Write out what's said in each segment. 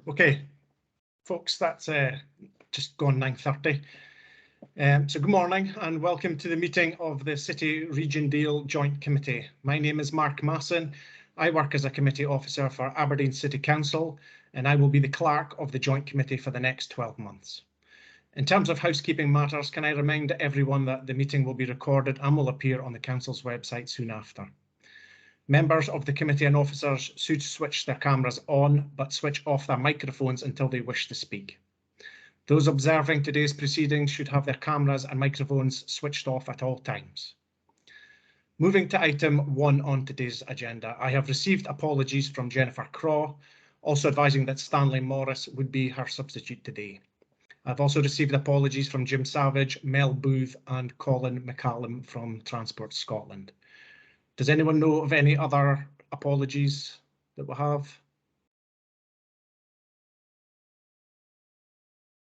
Okay, folks, that's just gone 9:30. So good morning and welcome to the meeting of the City Region Deal Joint Committee. My name is Mark Masson. I work as a committee officer for Aberdeen City Council and I will be the clerk of the Joint Committee for the next 12 months. In terms of housekeeping matters, can I remind everyone that the meeting will be recorded and will appear on the Council's website soon after. Members of the committee and officers should switch their cameras on, but switch off their microphones until they wish to speak. Those observing today's proceedings should have their cameras and microphones switched off at all times. Moving to item 1 on today's agenda, I have received apologies from Jennifer Craw, also advising that Stanley Morris would be her substitute today. I've also received apologies from Jim Savage, Mel Booth and Colin McCallum from Transport Scotland. Does anyone know of any other apologies that we have?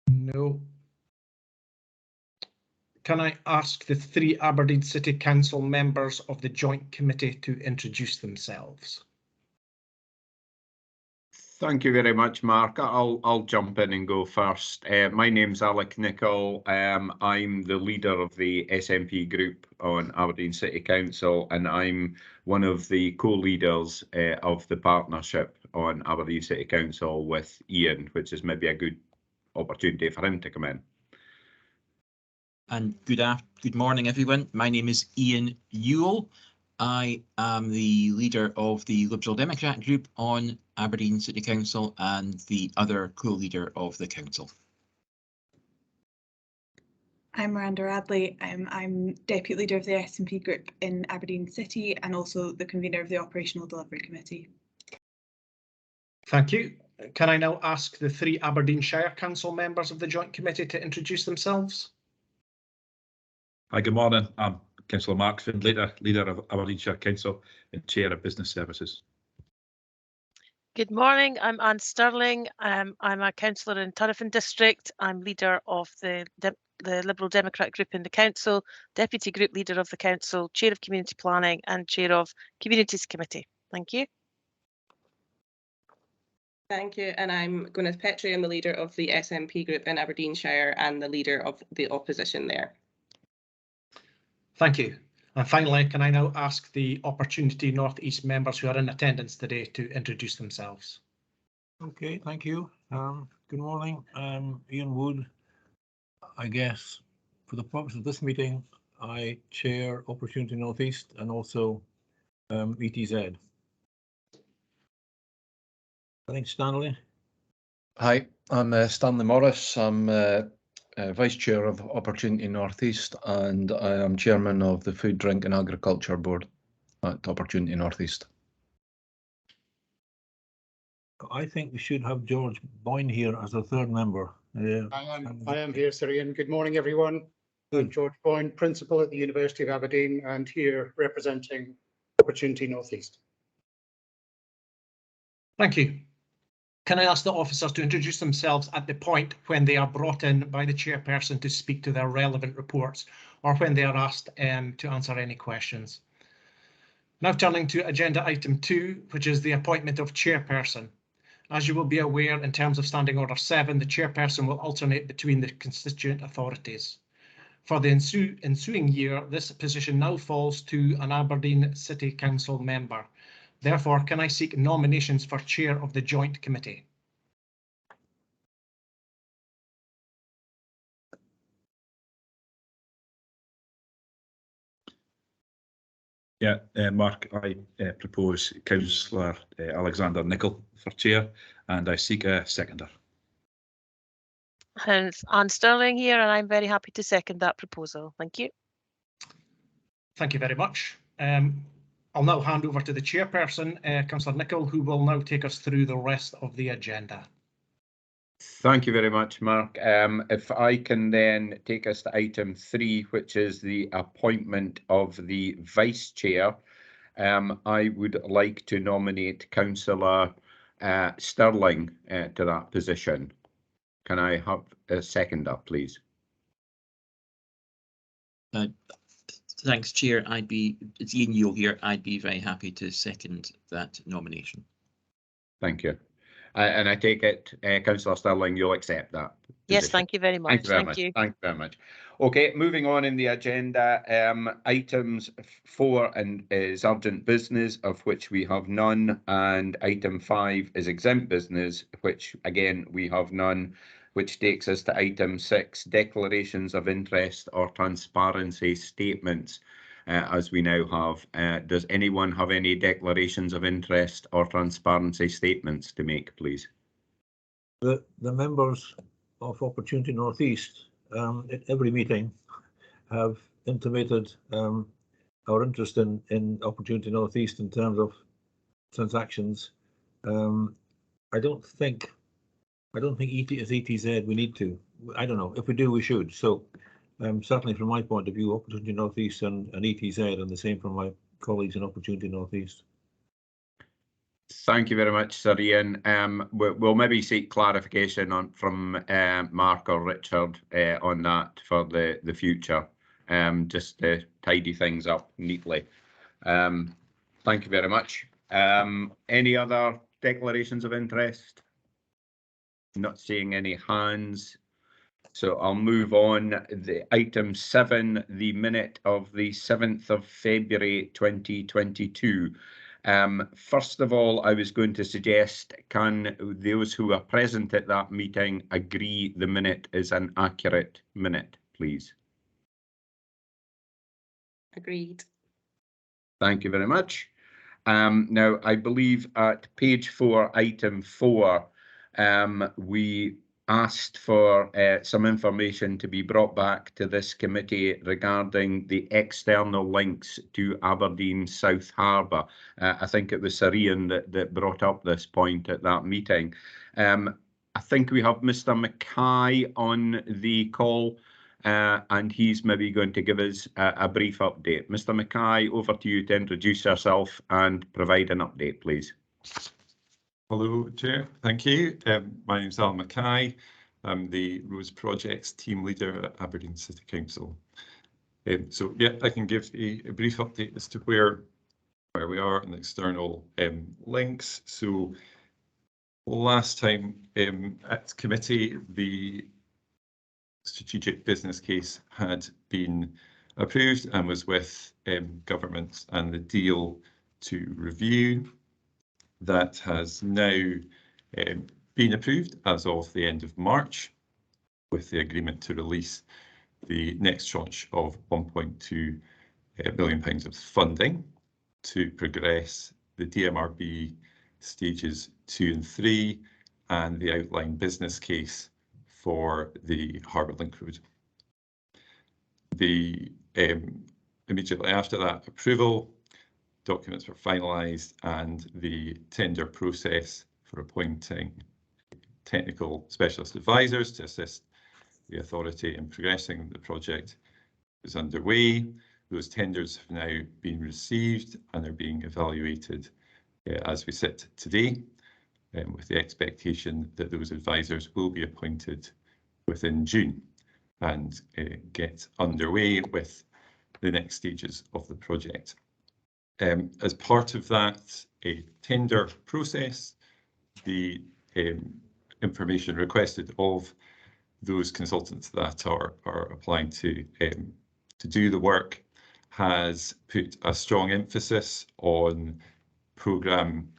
No. Can I ask the 3 Aberdeen City Council members of the Joint Committee to introduce themselves? Thank you very much, Mark. I'll jump in and go first. My name's Alec Nichol. I'm the leader of the SNP group on Aberdeen City Council, and I'm one of the co-leaders of the partnership on Aberdeen City Council with Ian, which is maybe a good opportunity for him to come in. And good morning, everyone. My name is Ian Ewell. I am the leader of the Liberal Democrat group on Aberdeen City Council and the other co-leader of the council. I'm Miranda Radley. I'm deputy leader of the SNP group in Aberdeen City and also the convener of the Operational Delivery Committee. Thank you. Can I now ask the 3 Aberdeenshire Council members of the Joint Committee to introduce themselves? Hi, good morning. I'm Councillor Mark Findlater, leader of Aberdeenshire Council and chair of Business Services. Good morning, I'm Anne Stirling. I'm a councillor in Turriffin District. I'm leader of the Liberal Democrat group in the council, deputy group leader of the council, chair of community planning and chair of communities committee. Thank you. Thank you, and I'm Gwyneth Petrie. I'm the leader of the SNP group in Aberdeenshire and the leader of the opposition there. Thank you. And finally, can I now ask the Opportunity North East members who are in attendance today to introduce themselves? Okay, thank you. Good morning. I'm Ian Wood. I guess for the purpose of this meeting, I chair Opportunity North East and also ETZ. I think Stanley. Hi, I'm Stanley Morris. I'm Vice Chair of Opportunity North East and I am Chairman of the Food, Drink and Agriculture Board at Opportunity North East. I think we should have George Boyne here as a third member. I am here, Sir Ian. Good morning, everyone. I'm George Boyne, Principal at the University of Aberdeen and here representing Opportunity North East. Thank you. Can I ask the officers to introduce themselves at the point when they are brought in by the chairperson to speak to their relevant reports or when they are asked to answer any questions? Now turning to agenda item 2, which is the appointment of chairperson. As you will be aware, in terms of Standing Order 7, the chairperson will alternate between the constituent authorities. For the ensuing year, this position now falls to an Aberdeen City Council member. Therefore, can I seek nominations for chair of the Joint Committee? Yeah, Mark, I propose Councillor Alexander Nichol for chair and I seek a seconder. And Anne Stirling here and I'm very happy to second that proposal. Thank you. Thank you very much. I'll now hand over to the chairperson, Councillor Nichol, who will now take us through the rest of the agenda. Thank you very much, Mark. If I can then take us to item 3, which is the appointment of the vice chair, I would like to nominate Councillor Stirling to that position. Can I have a seconder, please? Thanks, Chair. It's Ian Ewell here. I'd be very happy to second that nomination. Thank you. And I take it, Councillor Stirling, you'll accept that? Yes, position? thank you very much. Thank you very Thank much. you. Thank you very much. Okay, moving on in the agenda, items 4 is urgent business, of which we have none, and item 5 is exempt business, which again we have none, which takes us to item 6, declarations of interest or transparency statements. As we now have, does anyone have any declarations of interest or transparency statements to make, please? The members of Opportunity North East at every meeting have intimated our interest in Opportunity North East in terms of transactions. I don't think as ETZ we need to. I don't know. If we do, we should. So certainly from my point of view, Opportunity North East and ETZ, and the same from my colleagues in Opportunity North East. Thank you very much, Sir Ian. We'll maybe seek clarification from Mark or Richard on that for the future, just to tidy things up neatly. Thank you very much. Any other declarations of interest? Not seeing any hands. So I'll move on. The item 7, the minute of the 7th of February 2022. First of all, I was going to suggest, can those who are present at that meeting agree the minute is an accurate minute, please? Agreed. Thank you very much. Now, I believe at page 4, item 4, we asked for some information to be brought back to this committee regarding the external links to Aberdeen South Harbour. I think it was Sir Ian that brought up this point at that meeting. I think we have Mr. Mackay on the call, and he's maybe going to give us a brief update. Mr. Mackay, over to you to introduce yourself and provide an update, please. Hello, Chair. Thank you. My name is Alan Mackay. I'm the Roads Projects Team Leader at Aberdeen City Council. So, yeah, I can give a brief update as to where we are in the external links. So, last time at committee, the strategic business case had been approved and was with government and the deal to review. That has now been approved as of the end of March, with the agreement to release the next tranche of £1.2 billion of funding to progress the DMRB stages 2 and 3 and the outline business case for the Harbour Link Road. Immediately after that approval, documents were finalised and the tender process for appointing technical specialist advisors to assist the authority in progressing the project is underway. Those tenders have now been received and are being evaluated as we sit today, with the expectation that those advisors will be appointed within June and get underway with the next stages of the project. As part of that tender process, the information requested of those consultants that are applying to do the work has put a strong emphasis on programme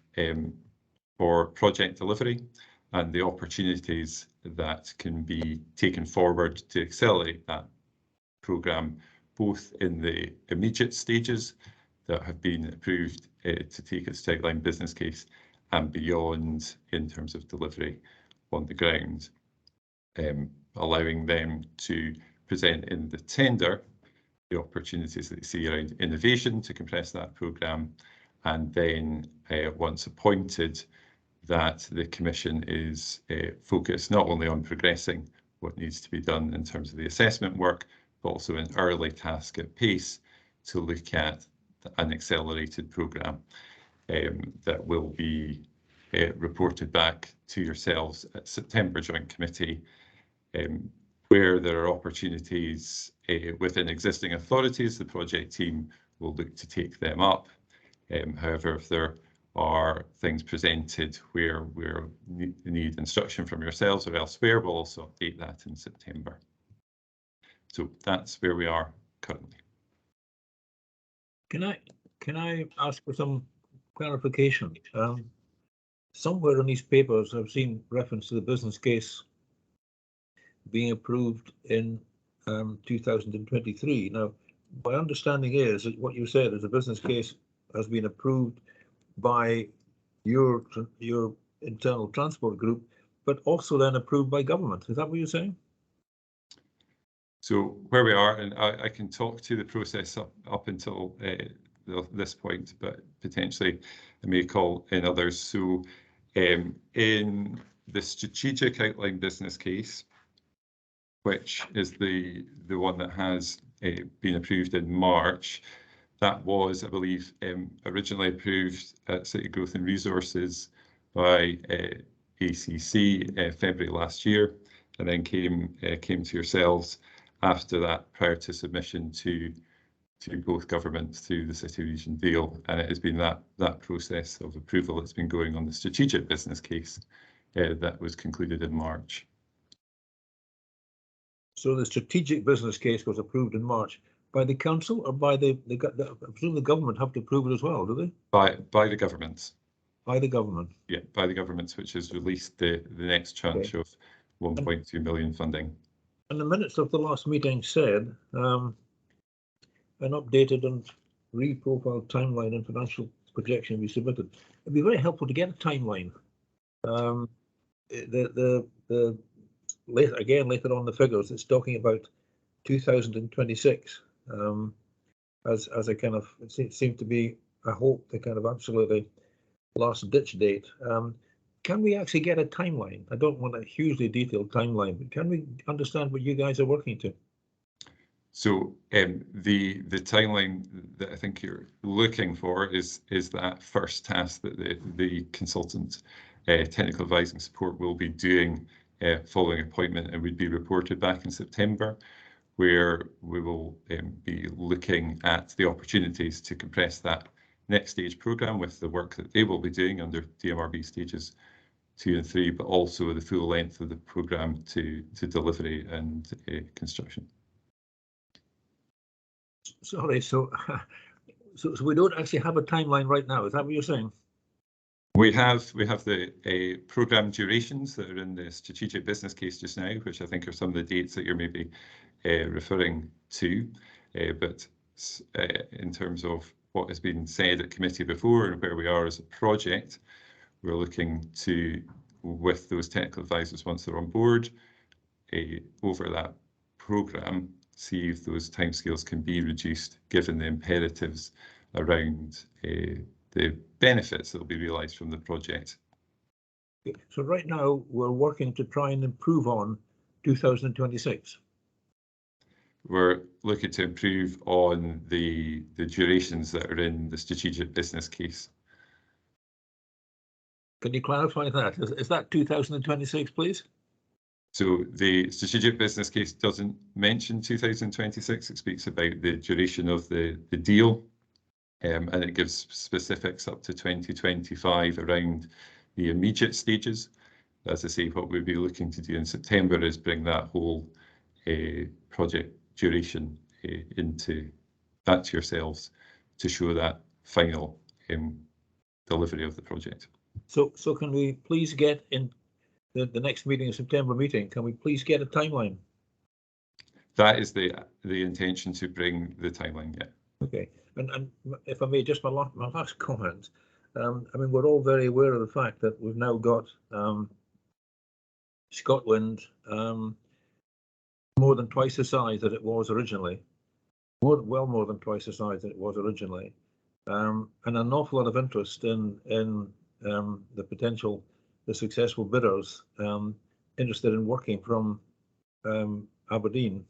for project delivery and the opportunities that can be taken forward to accelerate that programme, both in the immediate stages that have been approved to take us to outline business case and beyond in terms of delivery on the ground, allowing them to present in the tender the opportunities that they see around innovation to compress that programme, and then once appointed, that the Commission is focused not only on progressing what needs to be done in terms of the assessment work, but also an early task at pace to look at an accelerated programme that will be reported back to yourselves at September Joint Committee, where there are opportunities within existing authorities. The project team will look to take them up. However, if there or things presented where we need instruction from yourselves or elsewhere, we'll also update that in September. So that's where we are currently. Can I ask for some clarification? Somewhere in these papers, I've seen reference to the business case being approved in 2023. Now, my understanding is that what you said is the business case has been approved by your internal transport group, but also then approved by government. Is that what you're saying? So where we are, and I can talk to the process up until this point, but potentially I may call in others. So in the strategic outline business case, which is the one that has been approved in March, that was, I believe, originally approved at City Growth and Resources by ACC February last year, and then came to yourselves after that, prior to submission to both governments through the City Region deal. And it has been that process of approval that's been going on the strategic business case that was concluded in March. So the strategic business case was approved in March by the council, or by I presume the government have to approve it as well, do they? By the governments. By the government. Yeah, by the governments, which has released the next tranche of 1.2 million funding. And the minutes of the last meeting said an updated and re-profiled timeline and financial projection be submitted. It'd be very helpful to get a timeline. Later on the figures, it's talking about 2026 as a kind of, it seemed to be, I hope, the kind of absolutely last ditch date. Can we actually get a timeline? I don't want a hugely detailed timeline, but can we understand what you guys are working to? So the timeline that I think you're looking for is that first task that the consultant technical advising support will be doing following appointment, and would be reported back in September, where we will be looking at the opportunities to compress that next stage programme with the work that they will be doing under DMRB stages 2 and 3, but also the full length of the programme to delivery and construction. Sorry, so we don't actually have a timeline right now. Is that what you're saying? We have the programme durations that are in the strategic business case just now, which I think are some of the dates that you're maybe referring to. But in terms of what has been said at committee before and where we are as a project, we're looking to, with those technical advisors once they're on board, over that programme, see if those timescales can be reduced given the imperatives around the benefits that will be realised from the project. So right now we're working to try and improve on 2026. We're looking to improve on the durations that are in the strategic business case. Can you clarify that? Is that 2026, please? So the strategic business case doesn't mention 2026. It speaks about the duration of the deal, and it gives specifics up to 2025 around the immediate stages. As I say, what we'll be looking to do in September is bring that whole project duration back to yourselves to show that final delivery of the project. So can we please get in the next meeting, September meeting, can we please get a timeline? That is the intention, to bring the timeline, yeah. Okay, and if I may, just my last comment. I mean, we're all very aware of the fact that we've now got Scotland more than twice the size that it was originally, well more than twice the size that it was originally, and an awful lot of interest in the successful bidders interested in working from Aberdeen,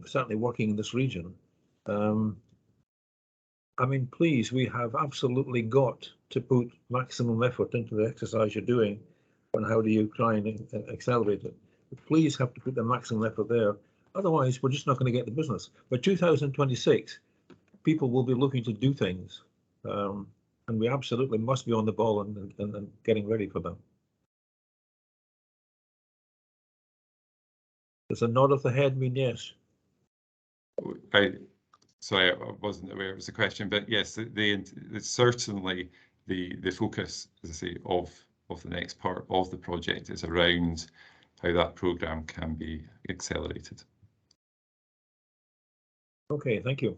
certainly working in this region. I mean, please, we have absolutely got to put maximum effort into the exercise you're doing on how do you try and accelerate it. Please have to put the maximum effort there. Otherwise, we're just not going to get the business. By 2026, people will be looking to do things. And and we absolutely must be on the ball and getting ready for them. Does a nod of the head mean yes? Sorry, I wasn't aware it was a question, but yes, certainly the focus, as I say, of the next part of the project is around how that programme can be accelerated. Okay, thank you.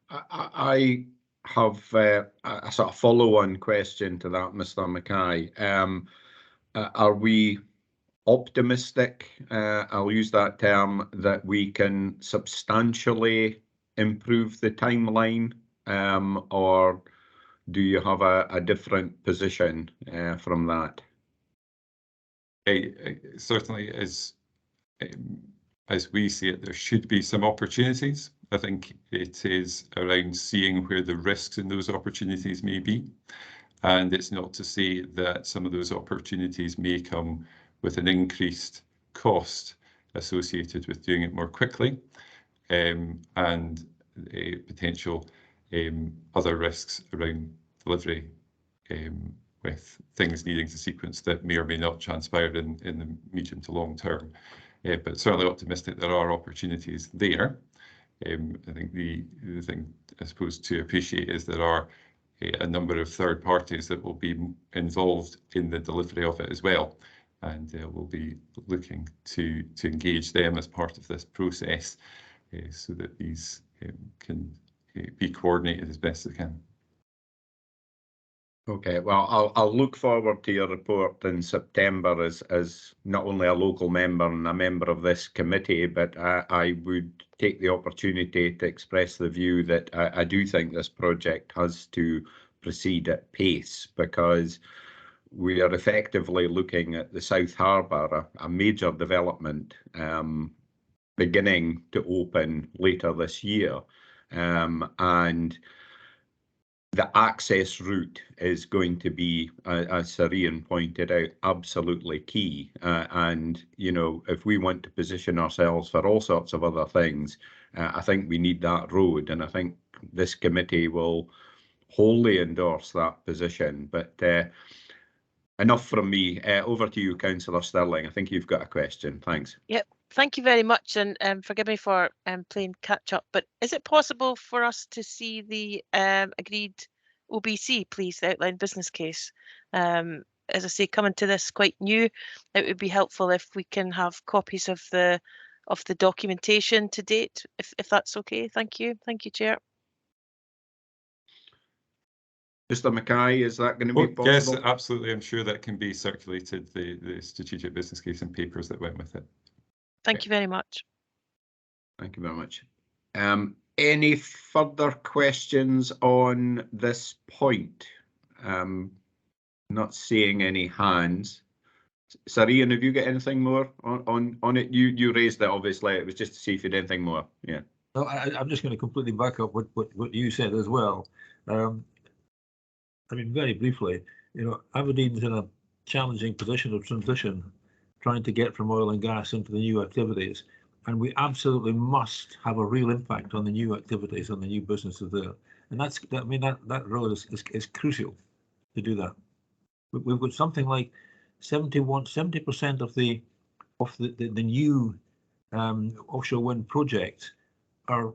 I have a sort of follow-on question to that, Mr. Mackay. Are we optimistic, I'll use that term, that we can substantially improve the timeline, or do you have a different position from that? Certainly, as we see it, there should be some opportunities. I think it is around seeing where the risks in those opportunities may be. And it's not to say that some of those opportunities may come with an increased cost associated with doing it more quickly, and potential other risks around delivery, with things needing to sequence that may or may not transpire in the medium to long term. But certainly optimistic there are opportunities there. I think the thing, I suppose, to appreciate is there are a number of third parties that will be involved in the delivery of it as well, and we'll be looking to engage them as part of this process, so that these can be coordinated as best they can. Okay, well, I'll look forward to your report in September as not only a local member and a member of this committee, but I would take the opportunity to express the view that I do think this project has to proceed at pace, because we are effectively looking at the South Harbour, a major development, beginning to open later this year, and the access route is going to be, as Sir Ian pointed out, absolutely key. And, you know, if we want to position ourselves for all sorts of other things, I think we need that road. And I think this committee will wholly endorse that position. But enough from me. Over to you, Councillor Stirling. I think you've got a question. Thanks. Yep. Thank you very much, and forgive me for playing catch up, but is it possible for us to see the agreed OBC, please, the outline business case? As I say, coming to this quite new, it would be helpful if we can have copies of the documentation to date, if that's okay. Thank you, Chair. Mr. Mackay, is that going to be possible? Yes, absolutely. I'm sure that can be circulated, the strategic business case and papers that went with it. Thank you very much. Thank you very much. Any further questions on this point? Not seeing any hands. Sir Ian, have you got anything more on it? You raised it, obviously. It was just to see if you had anything more. Yeah. No, I'm just going to completely back up what you said as well. I mean, very briefly, you know, Aberdeen's in a challenging position of transition, trying to get from oil and gas into the new activities. And we absolutely must have a real impact on the new activities, on the new businesses there. And that road is crucial to do that. We've got something like 70% of the new offshore wind projects are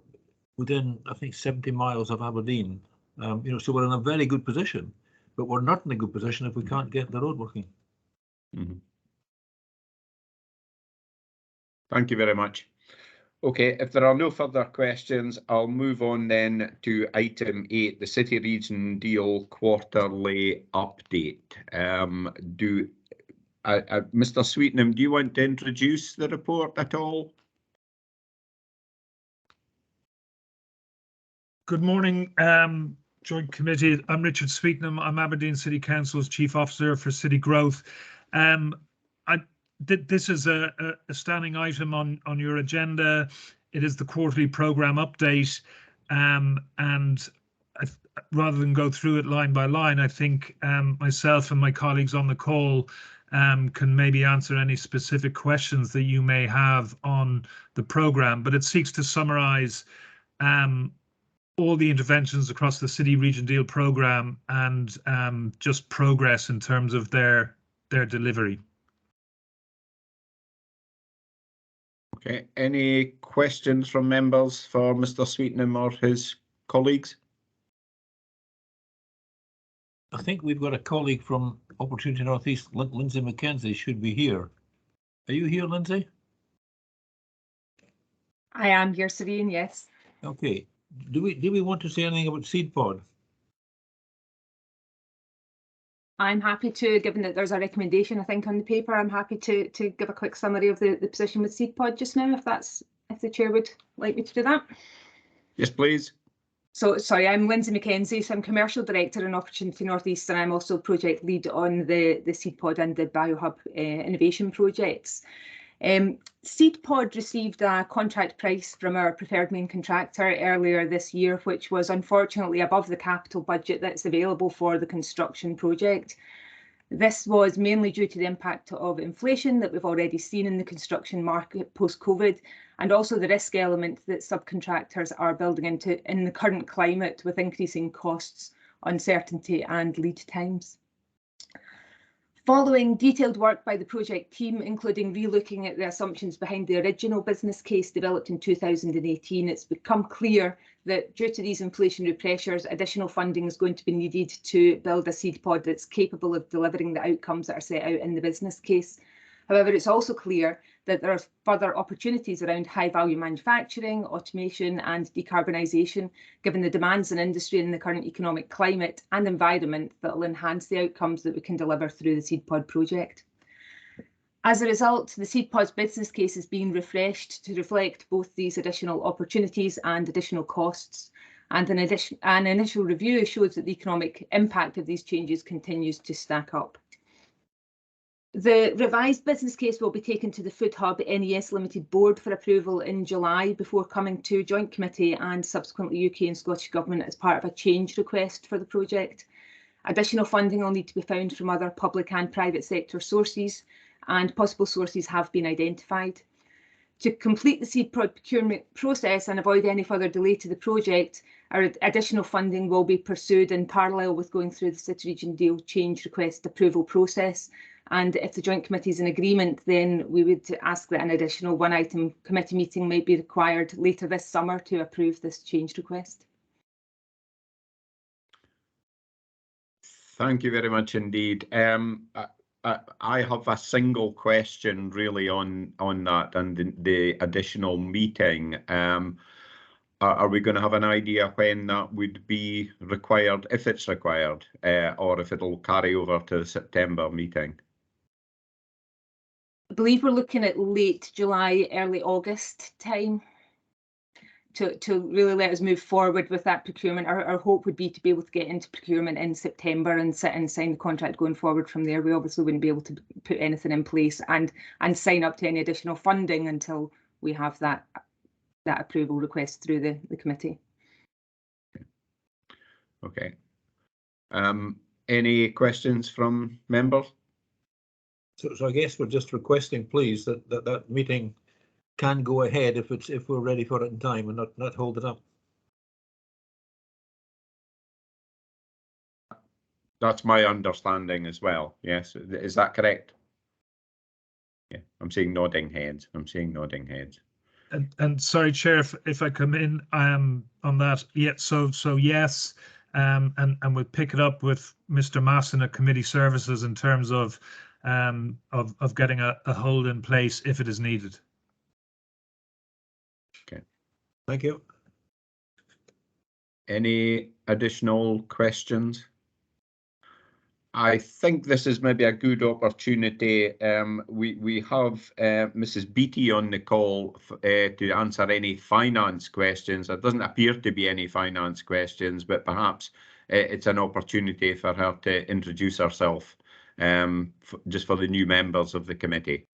within, I think, 70 miles of Aberdeen. You know, so we're in a very good position, but we're not in a good position if we can't get the road working. Mm-hmm. Thank you very much. Okay, if there are no further questions, I'll move on then to item 8, the City Region Deal Quarterly Update. Mr. Sweetnam, do you want to introduce the report at all? Good morning, Joint Committee. I'm Richard Sweetnam. I'm Aberdeen City Council's Chief Officer for City Growth. This is a standing item on your agenda. It is the quarterly programme update, and rather than go through it line by line, I think myself and my colleagues on the call can maybe answer any specific questions that you may have on the programme. But it seeks to summarise all the interventions across the City Region Deal programme and just progress in terms of their delivery. Okay, any questions from members for Mr. Sweetnam or his colleagues? I think we've got a colleague from Opportunity North East, Lindsay McKenzie, should be here. Are you here, Lindsay? I am here, Serene, yes. Okay. Do we want to say anything about Seed Pod? I'm happy to, given that there's a recommendation, I think, on the paper, I'm happy to give a quick summary of the position with Seed Pod just now, if the chair would like me to do that. Yes, please. So, sorry, I'm Lindsay McKenzie, so I'm Commercial Director in Opportunity North East, and I'm also Project Lead on the Seed Pod and the BioHub innovation projects. Seed Pod received a contract price from our preferred main contractor earlier this year, which was unfortunately above the capital budget that's available for the construction project. This was mainly due to the impact of inflation that we've already seen in the construction market post-COVID, and also the risk element that subcontractors are building into in the current climate with increasing costs, uncertainty and lead times. Following detailed work by the project team, including relooking at the assumptions behind the original business case developed in 2018, it's become clear that due to these inflationary pressures, additional funding is going to be needed to build a seed pod that's capable of delivering the outcomes that are set out in the business case. However, it's also clear that there are further opportunities around high-value manufacturing, automation and decarbonisation, given the demands in industry in the current economic climate and environment that will enhance the outcomes that we can deliver through the Seed Pod project. As a result, the Seed Pod's business case is being refreshed to reflect both these additional opportunities and additional costs, and an initial review shows that the economic impact of these changes continues to stack up. The revised business case will be taken to the Food Hub NES Limited Board for approval in July before coming to Joint Committee and subsequently UK and Scottish Government as part of a change request for the project. Additional funding will need to be found from other public and private sector sources, and possible sources have been identified. To complete the seed procurement process and avoid any further delay to the project, our additional funding will be pursued in parallel with going through the City Region Deal change request approval process. And if the Joint Committee is in agreement, then we would ask that an additional one-item committee meeting may be required later this summer to approve this change request. Thank you very much indeed. I have a single question really on that and the additional meeting. Are we going to have an idea when that would be required, if it's required, or if it'll carry over to the September meeting? I believe we're looking at late July, early August time to really let us move forward with that procurement. Our hope would be to be able to get into procurement in September and sit and sign the contract going forward from there. We obviously wouldn't be able to put anything in place and sign up to any additional funding until we have that approval request through the committee. Okay. Any questions from members? So I guess we're just requesting, please, that meeting can go ahead if we're ready for it in time and not hold it up. That's my understanding as well. Yes, is that correct? Yeah, I'm seeing nodding heads. And sorry, Chair, if I come in on that. Yeah, so yes, and we'll pick it up with Mr. Masson at Committee Services in terms of getting a hold in place if it is needed. Okay. Thank you. Any additional questions? I think this is maybe a good opportunity. We have Mrs. Beattie on the call to answer any finance questions. There doesn't appear to be any finance questions, but perhaps it's an opportunity for her to introduce herself just for the new members of the committee.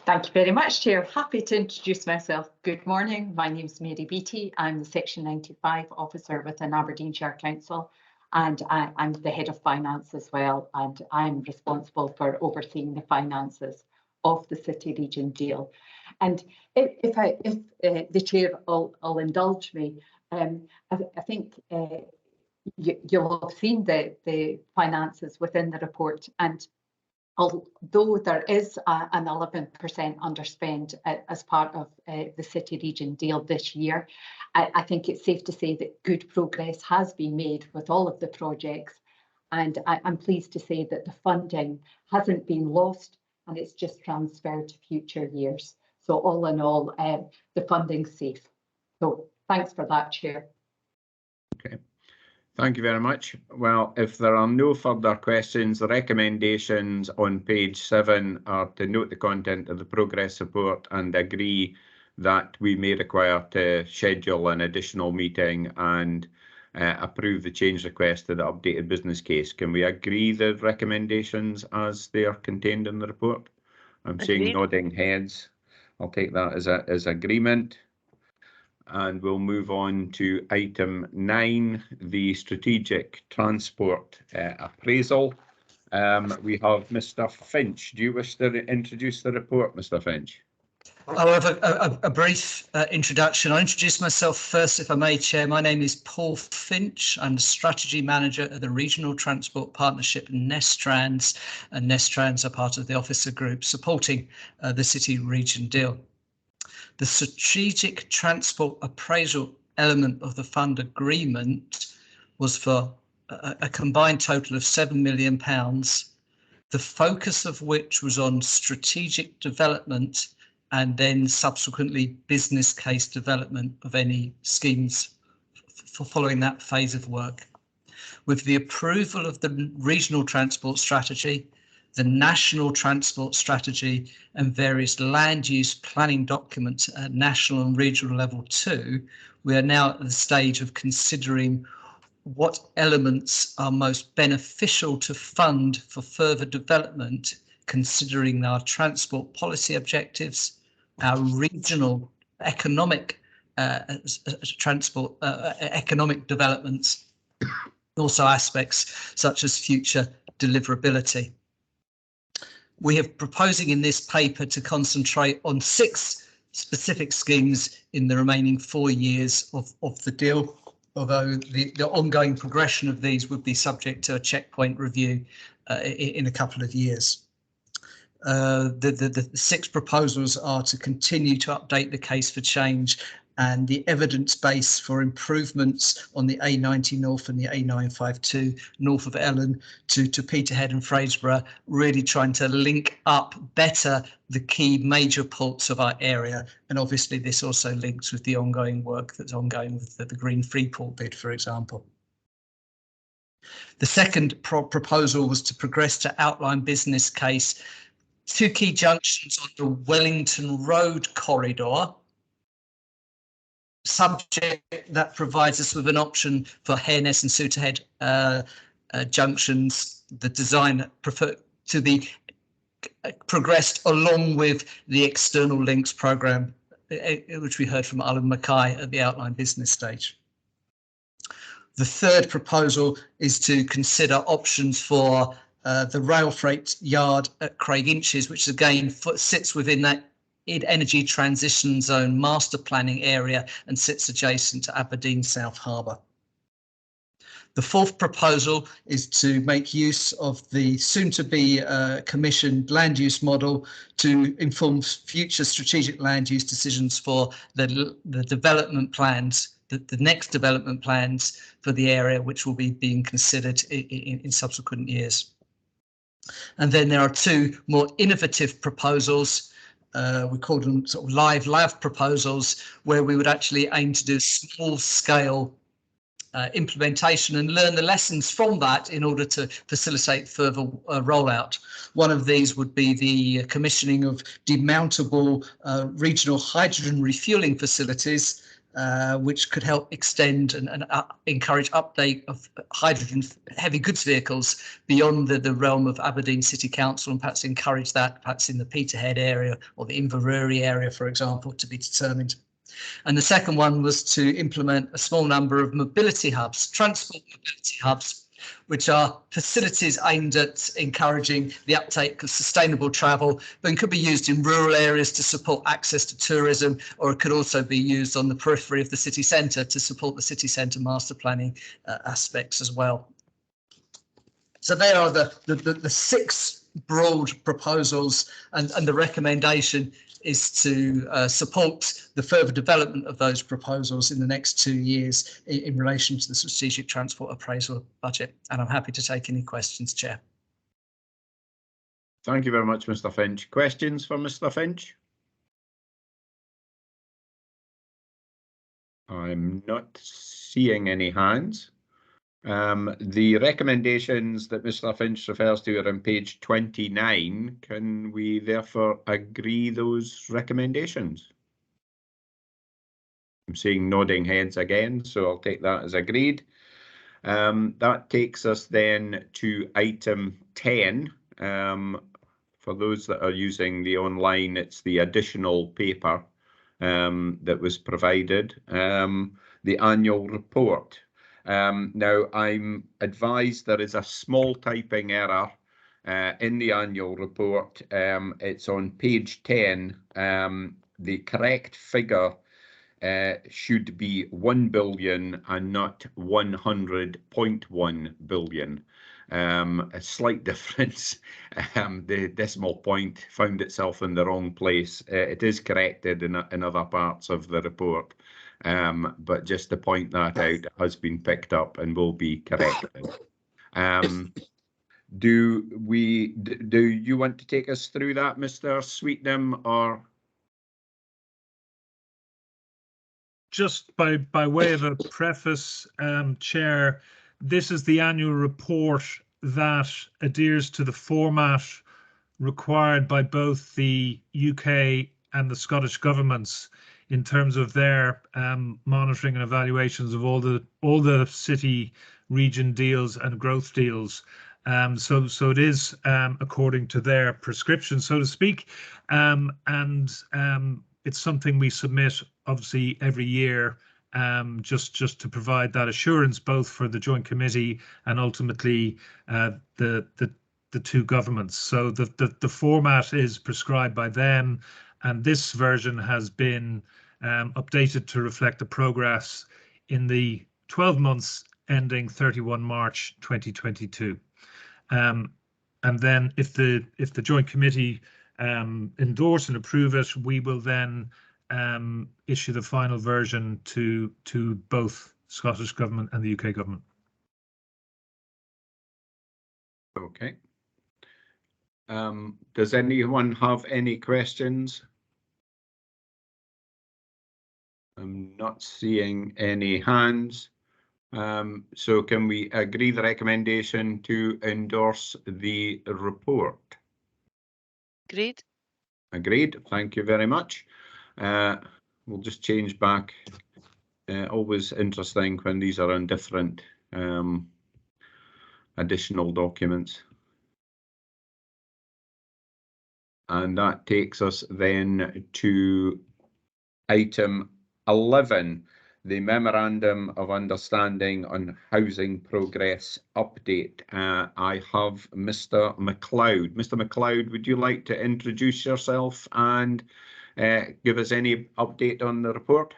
Thank you very much, Chair. Happy to introduce myself. Good morning. My name is Mary Beattie. I'm the Section 95 officer within Aberdeenshire Council, and I'm the head of finance as well, and I'm responsible for overseeing the finances of the City Region Deal. And if the Chair will indulge me, I think you'll have seen the finances within the report, and although there is an 11% underspend as part of the city region deal this year, I think it's safe to say that good progress has been made with all of the projects, and I'm pleased to say that the funding hasn't been lost and it's just transferred to future years. So all in all, the funding's safe. So thanks for that, Chair. Okay. Thank you very much. Well, if there are no further questions, the recommendations on page 7 are to note the content of the progress report and agree that we may require to schedule an additional meeting and approve the change request to the updated business case. Can we agree the recommendations as they are contained in the report? I'm seeing nodding heads. I'll take that as agreement. And we'll move on to item 9, the strategic transport appraisal. We have Mr. Finch. Do you wish to introduce the report, Mr. Finch? I'll have a brief introduction. I'll introduce myself first, if I may, Chair. My name is Paul Finch. I'm the Strategy Manager of the Regional Transport Partnership Nestrans, and Nestrans are part of the officer group supporting the City Region deal. The strategic transport appraisal element of the fund agreement was for a combined total of £7 million, the focus of which was on strategic development and then subsequently business case development of any schemes for following that phase of work. With the approval of the regional transport strategy, the national transport strategy and various land use planning documents at national and regional level too, we are now at the stage of considering what elements are most beneficial to fund for further development, considering our transport policy objectives, our regional economic economic developments, also aspects such as future deliverability. We are proposing in this paper to concentrate on 6 specific schemes in the remaining 4 years of the deal, although the ongoing progression of these would be subject to a checkpoint review in a couple of years. The 6 proposals are to continue to update the case for change and the evidence base for improvements on the A90 North and the A952 north of Ellen to Peterhead and Fraserburgh, really trying to link up better the key major ports of our area. And obviously this also links with the ongoing work that's ongoing with the Green Freeport bid, for example. The second proposal was to progress to outline business case 2 key junctions on the Wellington Road corridor, subject that provides us with an option for Hareness and Suterhead junctions, the design preferred to be progressed along with the external links programme, which we heard from Alan Mackay at the outline business stage. The third proposal is to consider options for the rail freight yard at Craig Inches, which again sits within that energy transition zone master planning area and sits adjacent to Aberdeen South Harbour. The fourth proposal is to make use of the soon-to-be commissioned land use model to inform future strategic land use decisions for the development plans, the next development plans for the area, which will be being considered in subsequent years. And then there are 2 more innovative proposals. We call them sort of live lab proposals, where we would actually aim to do small scale implementation and learn the lessons from that in order to facilitate further rollout. One of these would be the commissioning of demountable regional hydrogen refueling facilities, which could help extend and encourage uptake of hydrogen heavy goods vehicles beyond the realm of Aberdeen City Council, and perhaps encourage that perhaps in the Peterhead area or the Inverurie area, for example, to be determined. And the second one was to implement a small number of mobility hubs, transport mobility hubs, which are facilities aimed at encouraging the uptake of sustainable travel, but it could be used in rural areas to support access to tourism, or it could also be used on the periphery of the city centre to support the city centre master planning aspects as well. So there are the 6 broad proposals, and the recommendation is to support the further development of those proposals in the next 2 years in relation to the Strategic Transport Appraisal Budget. And I'm happy to take any questions, Chair. Thank you very much, Mr. Finch. Questions for Mr. Finch? I'm not seeing any hands. The recommendations that Mr. Finch refers to are on page 29. Can we therefore agree those recommendations? I'm seeing nodding heads again, so I'll take that as agreed. That takes us then to item 10. For those that are using the online, it's the additional paper that was provided, the annual report. Now, I'm advised there is a small typing error in the annual report. It's on page 10. The correct figure should be 1 billion and not 100.1 billion. A slight difference. The decimal point found itself in the wrong place. It is corrected in other parts of the report. But just to point that out, it has been picked up and will be corrected. Do you want to take us through that, Mr. Sweetnam, or? Just by way of a preface, Chair, this is the annual report that adheres to the format required by both the UK and the Scottish governments in terms of their monitoring and evaluations of all the city region deals and growth deals. So it is according to their prescription, so to speak, and it's something we submit obviously every year, just to provide that assurance both for the Joint Committee and ultimately the 2 governments. So the format is prescribed by them, and this version has been updated to reflect the progress in the 12 months ending 31 March 2022. And then if the Joint Committee endorse and approve it, we will then issue the final version to both Scottish Government and the UK Government. Okay. Does anyone have any questions? I'm not seeing any hands. So can we agree the recommendation to endorse the report? Agreed. Agreed. Thank you very much. We'll just change back. Always interesting when these are on different additional documents. And that takes us then to item 11, the Memorandum of Understanding on Housing Progress Update. I have Mr. MacLeod. Mr. MacLeod, would you like to introduce yourself and give us any update on the report?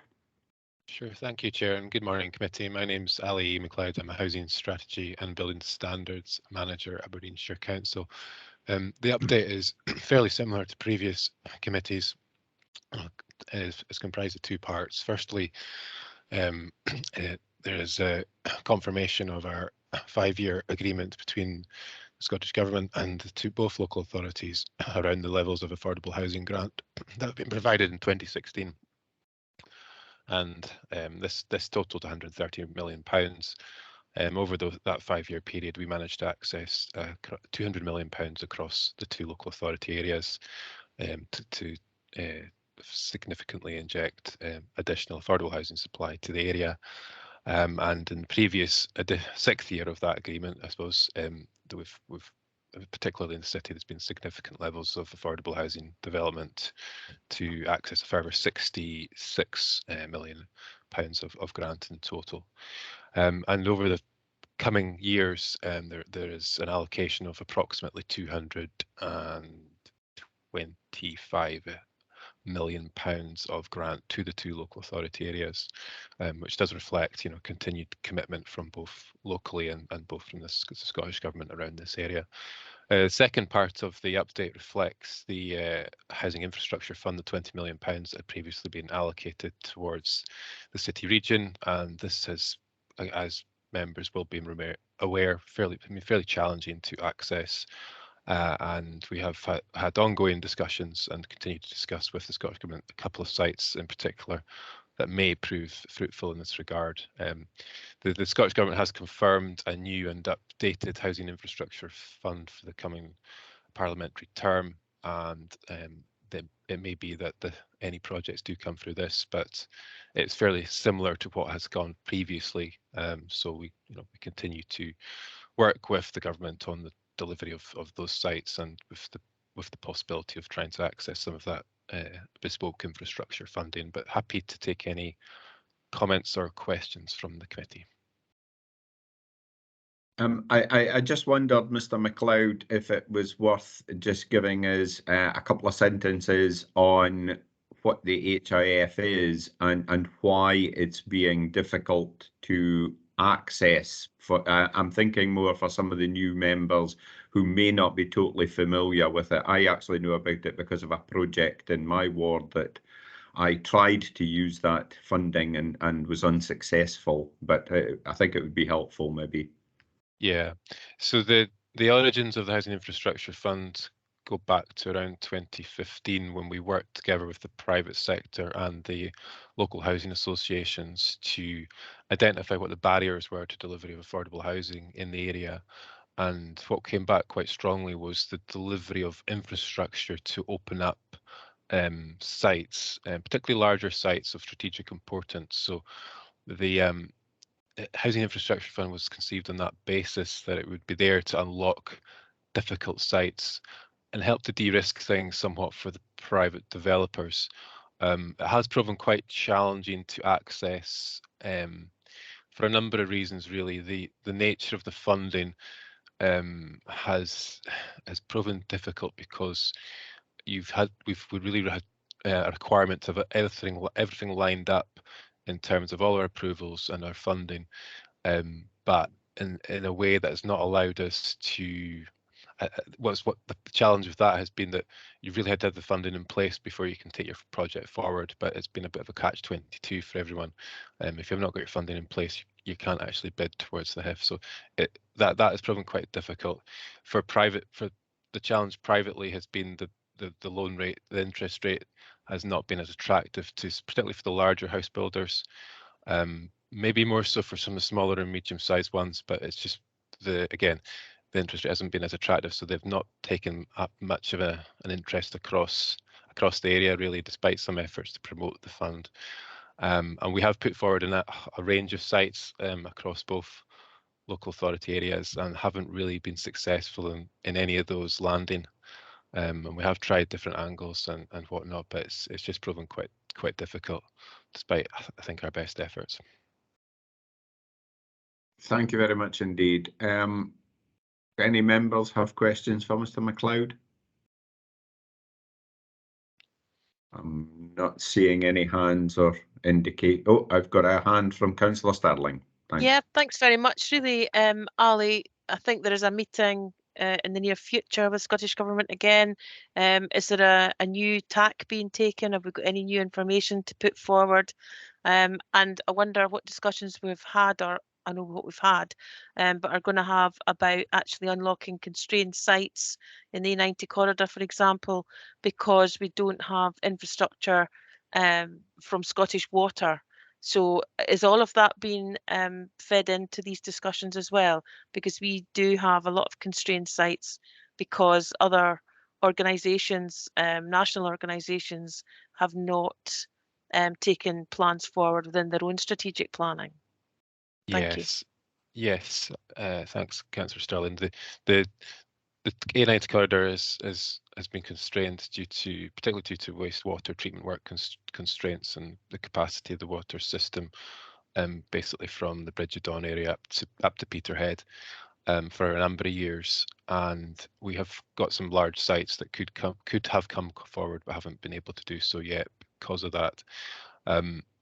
Sure, thank you, Chair, and good morning, committee. My name's Ali MacLeod. I'm a Housing Strategy and Building Standards Manager at Aberdeenshire Council. The update is fairly similar to previous committees. It's comprised of 2 parts. Firstly, there is a confirmation of our 5-year agreement between the Scottish Government and both local authorities around the levels of affordable housing grant that have been provided in 2016. And this totaled £130 million. Over that 5-year period, we managed to access £200 million across the 2 local authority areas to significantly inject additional affordable housing supply to the area. And in the previous 6th year of that agreement, I suppose we've particularly in the city, there's been significant levels of affordable housing development to access a further £66 million of grant in total. And over the coming years, there is an allocation of approximately £225 million of grant to the 2 local authority areas, which does reflect, continued commitment from both locally and both from the Scottish Government around this area. The second part of the update reflects the Housing Infrastructure Fund, the £20 million that had previously been allocated towards the city region, and this has, as members will be aware, fairly challenging to access. And we have had ongoing discussions and continue to discuss with the Scottish Government a couple of sites in particular that may prove fruitful in this regard. The Scottish Government has confirmed a new and updated housing infrastructure fund for the coming parliamentary term, and it may be that any projects do come through this, but it's fairly similar to what has gone previously. So we continue to work with the government on the delivery of those sites, and with the possibility of trying to access some of that bespoke infrastructure funding. But happy to take any comments or questions from the committee. I just wondered, Mr. MacLeod, if it was worth just giving us a couple of sentences on what the HIF is and why it's being difficult to access. I'm thinking more for some of the new members who may not be totally familiar with it. I actually know about it because of a project in my ward that I tried to use that funding and was unsuccessful, but I think it would be helpful maybe. Yeah, so the origins of the Housing Infrastructure Fund go back to around 2015, when we worked together with the private sector and the local housing associations to identify what the barriers were to delivery of affordable housing in the area. And what came back quite strongly was the delivery of infrastructure to open up sites, particularly larger sites of strategic importance. So the Housing Infrastructure Fund was conceived on that basis, that it would be there to unlock difficult sites and help to de-risk things somewhat for the private developers. It has proven quite challenging to access for a number of reasons, really. The nature of the funding has proven difficult because we've really had a requirement to have everything lined up in terms of all our approvals and our funding, but in a way that has not allowed us to. What the challenge with that has been, that you've really had to have the funding in place before you can take your project forward, but it's been a bit of a catch-22 for everyone. If you've not got your funding in place, you can't actually bid towards the HIF. So that has proven quite difficult. For the challenge privately has been the loan rate, the interest rate has not been as attractive particularly for the larger house builders. Maybe more so for some of the smaller and medium-sized ones, but it's just the interest rate hasn't been as attractive, so they've not taken up much of an interest across the area, really, despite some efforts to promote the fund. And we have put forward a range of sites across both local authority areas, and haven't really been successful in any of those landing. And we have tried different angles and whatnot, but it's just proven quite difficult, despite, I think, our best efforts. Thank you very much indeed. Any members have questions for Mr. MacLeod? I'm not seeing any hands or indicate. Oh, I've got a hand from Councillor Sterling. Thanks. Yeah, thanks very much. Really, Ali, I think there is a meeting in the near future with Scottish Government again. Is there a new tack being taken? Have we got any new information to put forward? And I wonder what discussions we've had, or I know what we've had, but are going to have about actually unlocking constrained sites in the E90 corridor, for example, because we don't have infrastructure from Scottish Water. So is all of that being fed into these discussions as well? Because we do have a lot of constrained sites because other organisations, national organisations, have not taken plans forward within their own strategic planning. Thank you. Yes. Thanks, Councillor Sterling. The A90 corridor has been constrained particularly due to wastewater treatment work constraints and the capacity of the water system basically from the Bridge of Dawn area up to Peterhead, for a number of years, and we have got some large sites that could have come forward but haven't been able to do so yet because of that.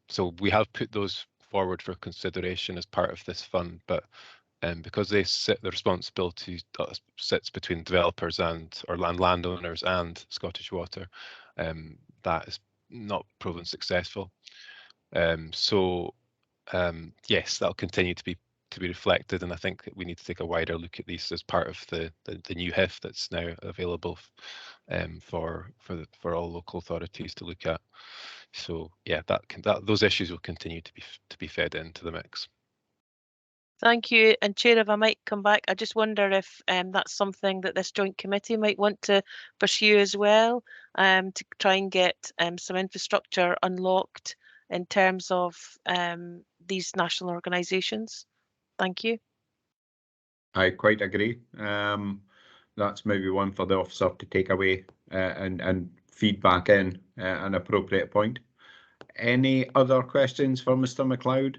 So we have put those forward for consideration as part of this fund, but because the responsibility sits between developers or landowners and Scottish Water, that is not proven successful. So yes, that'll continue to be reflected, and I think that we need to take a wider look at these as part of the new HIF that's now available for all local authorities to look at. So yeah, those issues will continue to be fed into the mix. Thank you. And Chair, if I might come back, I just wonder if that's something that this joint committee might want to pursue as well, to try and get some infrastructure unlocked in terms of these national organisations. Thank you. I quite agree. That's maybe one for the officer to take away and feed back in an appropriate point. Any other questions for Mr. MacLeod?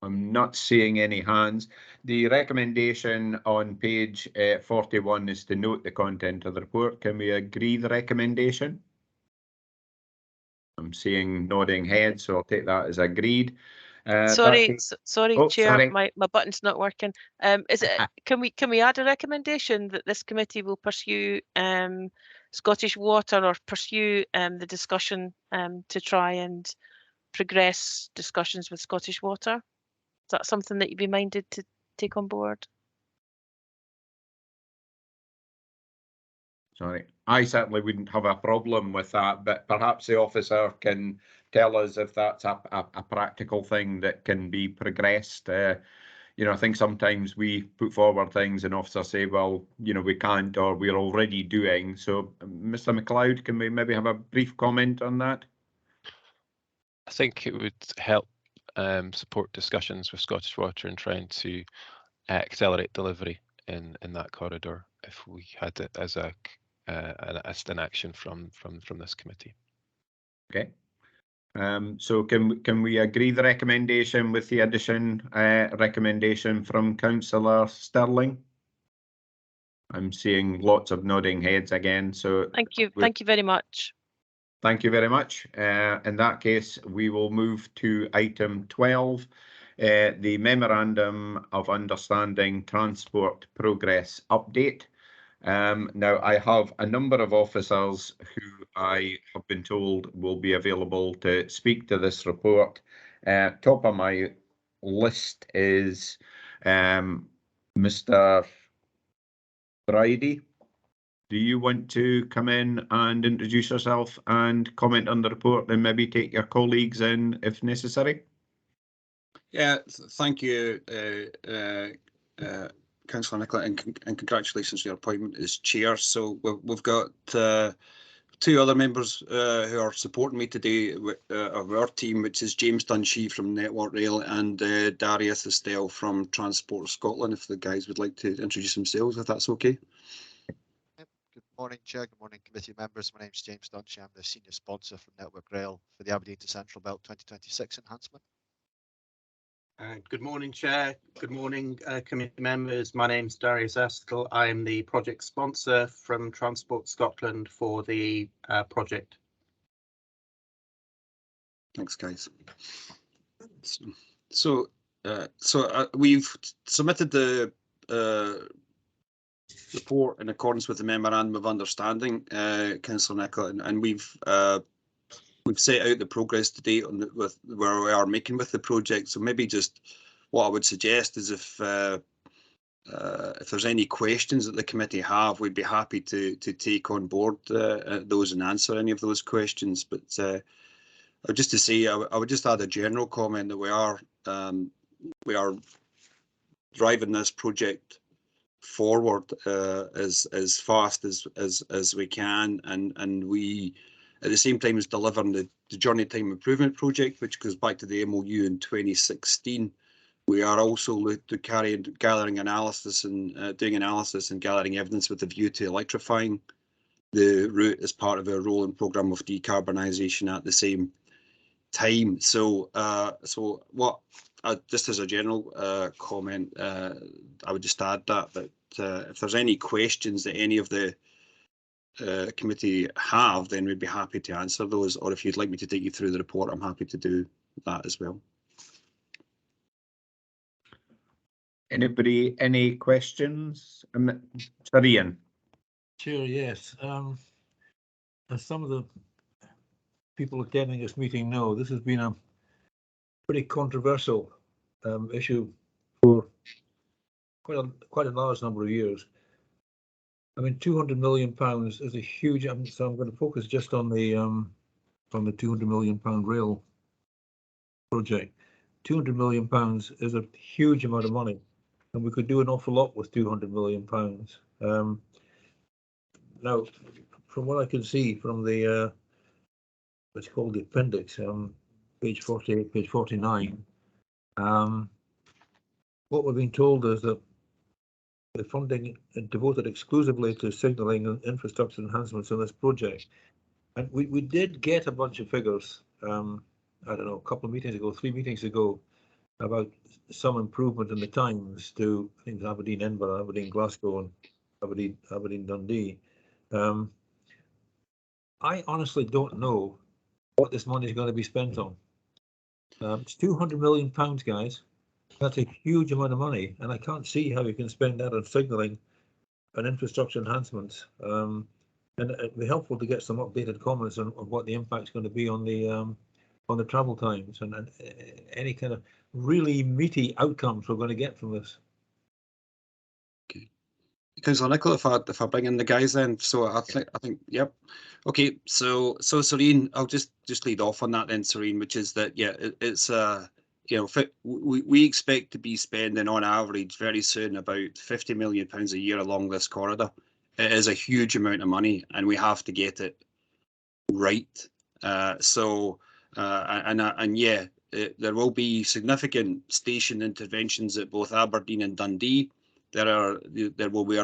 I'm not seeing any hands. The recommendation on page 41 is to note the content of the report. Can we agree the recommendation? I'm seeing nodding heads, so I'll take that as agreed. Sorry, Chair, sorry. my button's not working. Is it? Can we add a recommendation that this committee will pursue Scottish Water or pursue the discussion to try and progress discussions with Scottish Water? Is that something that you'd be minded to take on board? Sorry, I certainly wouldn't have a problem with that, but perhaps the officer can tell us if that's a practical thing that can be progressed. You know, I think sometimes we put forward things and officers say, well, you know, we can't, or we're already doing. So, Mr. MacLeod, can we maybe have a brief comment on that? I think it would help support discussions with Scottish Water in trying to accelerate delivery in that corridor if we had it as an action from this committee. Okay. So can we agree the recommendation with the recommendation from Councillor Stirling? I'm seeing lots of nodding heads again. So thank you very much. Thank you very much. In that case, we will move to item 12, the Memorandum of Understanding Transport Progress Update. Now, I have a number of officers who I have been told will be available to speak to this report. Top of my list is Mr. Bridie. Do you want to come in and introduce yourself and comment on the report, and maybe take your colleagues in if necessary? Yeah, thank you, Councillor Nicola, and congratulations on your appointment as chair. So we've got two other members who are supporting me today of our team, which is James Dunshee from Network Rail and Darius Estelle from Transport Scotland. If the guys would like to introduce themselves, if that's okay. Good morning, Chair. Good morning, committee members. My name is James Dunshee. I'm the senior sponsor from Network Rail for the Aberdeen to Central Belt 2026 enhancement. Good morning, Chair. Good morning, committee members. My name is Darius Estelle. I am the project sponsor from Transport Scotland for the project. Thanks, guys. So we've submitted the report in accordance with the Memorandum of Understanding, Councillor Nicola, and we've set out the progress to date on with where we are making with the project. So maybe just what I would suggest is if there's any questions that the committee have, we'd be happy to take on board those and answer any of those questions. But just to say, I would just add a general comment that we are driving this project forward as fast as we can, and we at the same time as delivering the Journey Time Improvement Project, which goes back to the MOU in 2016. We are also gathering analysis and doing analysis and gathering evidence with a view to electrifying the route as part of our rolling programme of decarbonisation at the same time. So what just as a general comment, I would just add that if there's any questions that any of the committee have, then we'd be happy to answer those, or if you'd like me to take you through the report, I'm happy to do that as well. Anybody, any questions? Sorry, Ian. Chair, yes. As some of the people attending this meeting know, this has been a pretty controversial issue for quite a large number of years. I mean, £200 million is a huge. So I'm going to focus just on the £200 million rail project. £200 million is a huge amount of money, and we could do an awful lot with £200 million. Now, from what I can see from the what's called the appendix, page 48, page 49, what we've been told is that the funding devoted exclusively to signalling and infrastructure enhancements in this project. And we did get a bunch of figures, I don't know, a couple of meetings ago, 3 meetings ago, about some improvement in the times to, I think, Aberdeen, Edinburgh, Aberdeen, Glasgow, and Aberdeen, Dundee. I honestly don't know what this money is going to be spent on. It's £200 million, guys. That's a huge amount of money, and I can't see how you can spend that on signalling and infrastructure enhancements. And it'd be helpful to get some updated comments on what the impact is going to be on the travel times and any kind of really meaty outcomes we're going to get from this. Okay, Councillor Nicholl, if I bring in the guys then, so I think yep. Okay, so Serene, I'll just lead off on that then, Serene, which is that it's you know, we expect to be spending on average very soon about £50 million a year along this corridor. It is a huge amount of money, and we have to get it right. There will be significant station interventions at both Aberdeen and Dundee. We are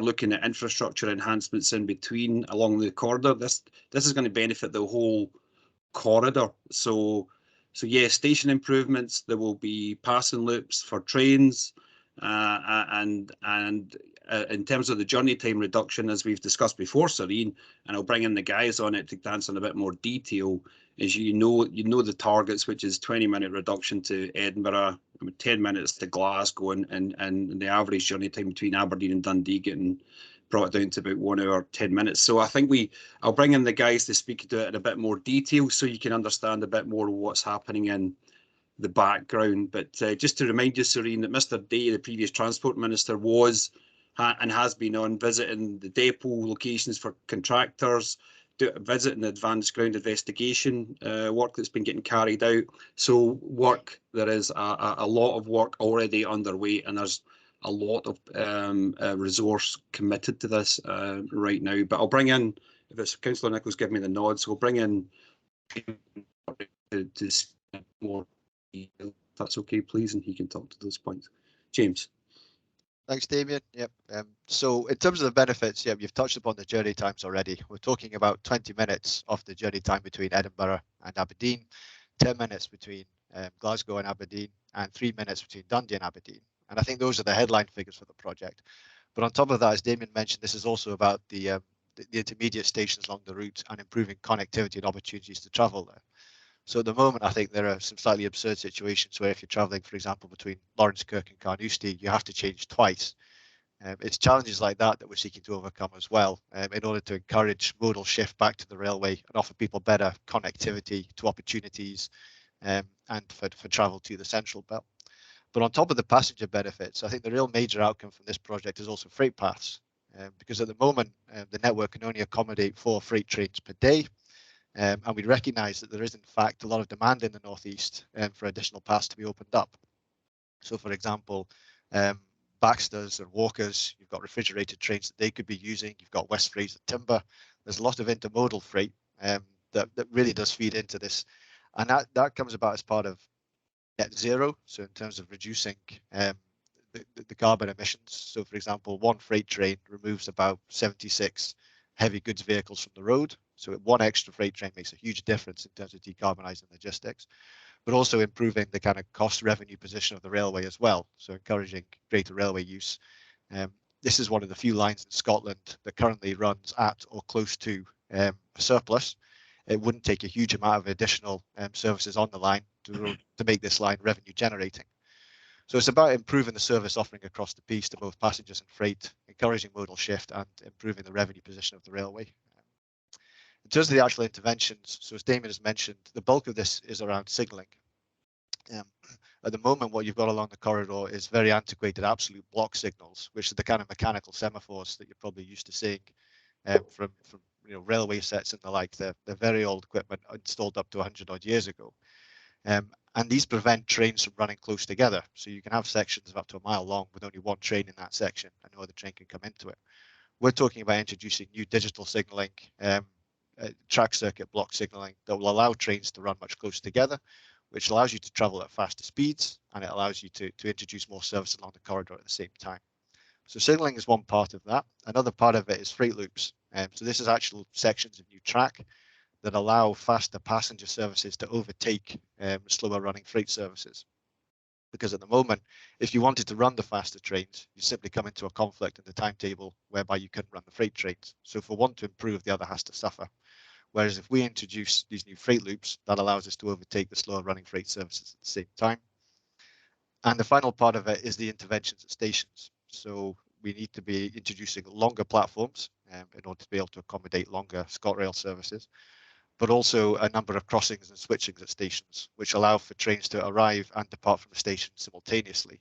looking at infrastructure enhancements in between along the corridor. This is going to benefit the whole corridor. So yes, station improvements. There will be passing loops for trains, and in terms of the journey time reduction, as we've discussed before, Serene, and I'll bring in the guys on it to answer in a bit more detail. Is you know the targets, which is 20-minute reduction to Edinburgh, 10 minutes to Glasgow, and the average journey time between Aberdeen and Dundee getting brought down to about 1 hour 10 minutes. So I think I'll bring in the guys to speak to it in a bit more detail, so you can understand a bit more of what's happening in the background. But just to remind you, Serene, that Mr. Day, the previous Transport Minister, was and has been on visiting the depot locations for contractors, visiting advanced ground investigation work that's been getting carried out. So there is a lot of work already underway, and there's a lot of resource committed to this right now. But I'll bring in, if it's Councillor Nicholl's giving me the nod, so we'll bring in to speak more. If that's okay, please, and he can talk to those points. James. Thanks, Damien. Yep. So in terms of the benefits, you've touched upon the journey times already. We're talking about 20 minutes of the journey time between Edinburgh and Aberdeen, 10 minutes between Glasgow and Aberdeen, and 3 minutes between Dundee and Aberdeen. And I think those are the headline figures for the project. But on top of that, as Damien mentioned, this is also about the intermediate stations along the route and improving connectivity and opportunities to travel there. So at the moment, I think there are some slightly absurd situations where if you're travelling, for example, between Lawrencekirk and Carnoustie, you have to change twice. It's challenges like that we're seeking to overcome as well, in order to encourage modal shift back to the railway and offer people better connectivity to opportunities and for travel to the Central Belt. But on top of the passenger benefits, I think the real major outcome from this project is also freight paths, because at the moment, the network can only accommodate 4 freight trains per day. And we recognise that there is, in fact, a lot of demand in the northeast for additional paths to be opened up. So, for example, Baxters and Walkers, you've got refrigerated trains that they could be using. You've got West Fraser Timber. There's a lot of intermodal freight that really does feed into this. And that comes about as part of net zero. So in terms of reducing the carbon emissions. So, for example, one freight train removes about 76 heavy goods vehicles from the road. So one extra freight train makes a huge difference in terms of decarbonising logistics, but also improving the kind of cost revenue position of the railway as well. So encouraging greater railway use. This is one of the few lines in Scotland that currently runs at or close to a surplus. It wouldn't take a huge amount of additional services on the line to make this line revenue generating. So it's about improving the service offering across the piece to both passengers and freight, encouraging modal shift and improving the revenue position of the railway. In terms of the actual interventions, so as Damien has mentioned, the bulk of this is around signalling. At the moment, what you've got along the corridor is very antiquated absolute block signals, which are the kind of mechanical semaphores that you're probably used to seeing from railway sets and the like. They're very old equipment installed up to 100 odd years ago. And these prevent trains from running close together. So you can have sections of up to a mile long with only one train in that section and no other train can come into it. We're talking about introducing new digital signalling, track circuit block signalling that will allow trains to run much closer together, which allows you to travel at faster speeds, and it allows you to introduce more service along the corridor at the same time. So signalling is one part of that. Another part of it is freight loops. So this is actual sections of new track that allow faster passenger services to overtake slower running freight services. Because at the moment, if you wanted to run the faster trains, you simply come into a conflict in the timetable whereby you couldn't run the freight trains. So for one to improve, the other has to suffer. Whereas if we introduce these new freight loops, that allows us to overtake the slower running freight services at the same time. And the final part of it is the interventions at stations. So we need to be introducing longer platforms in order to be able to accommodate longer ScotRail services, but also a number of crossings and switchings at stations, which allow for trains to arrive and depart from the station simultaneously.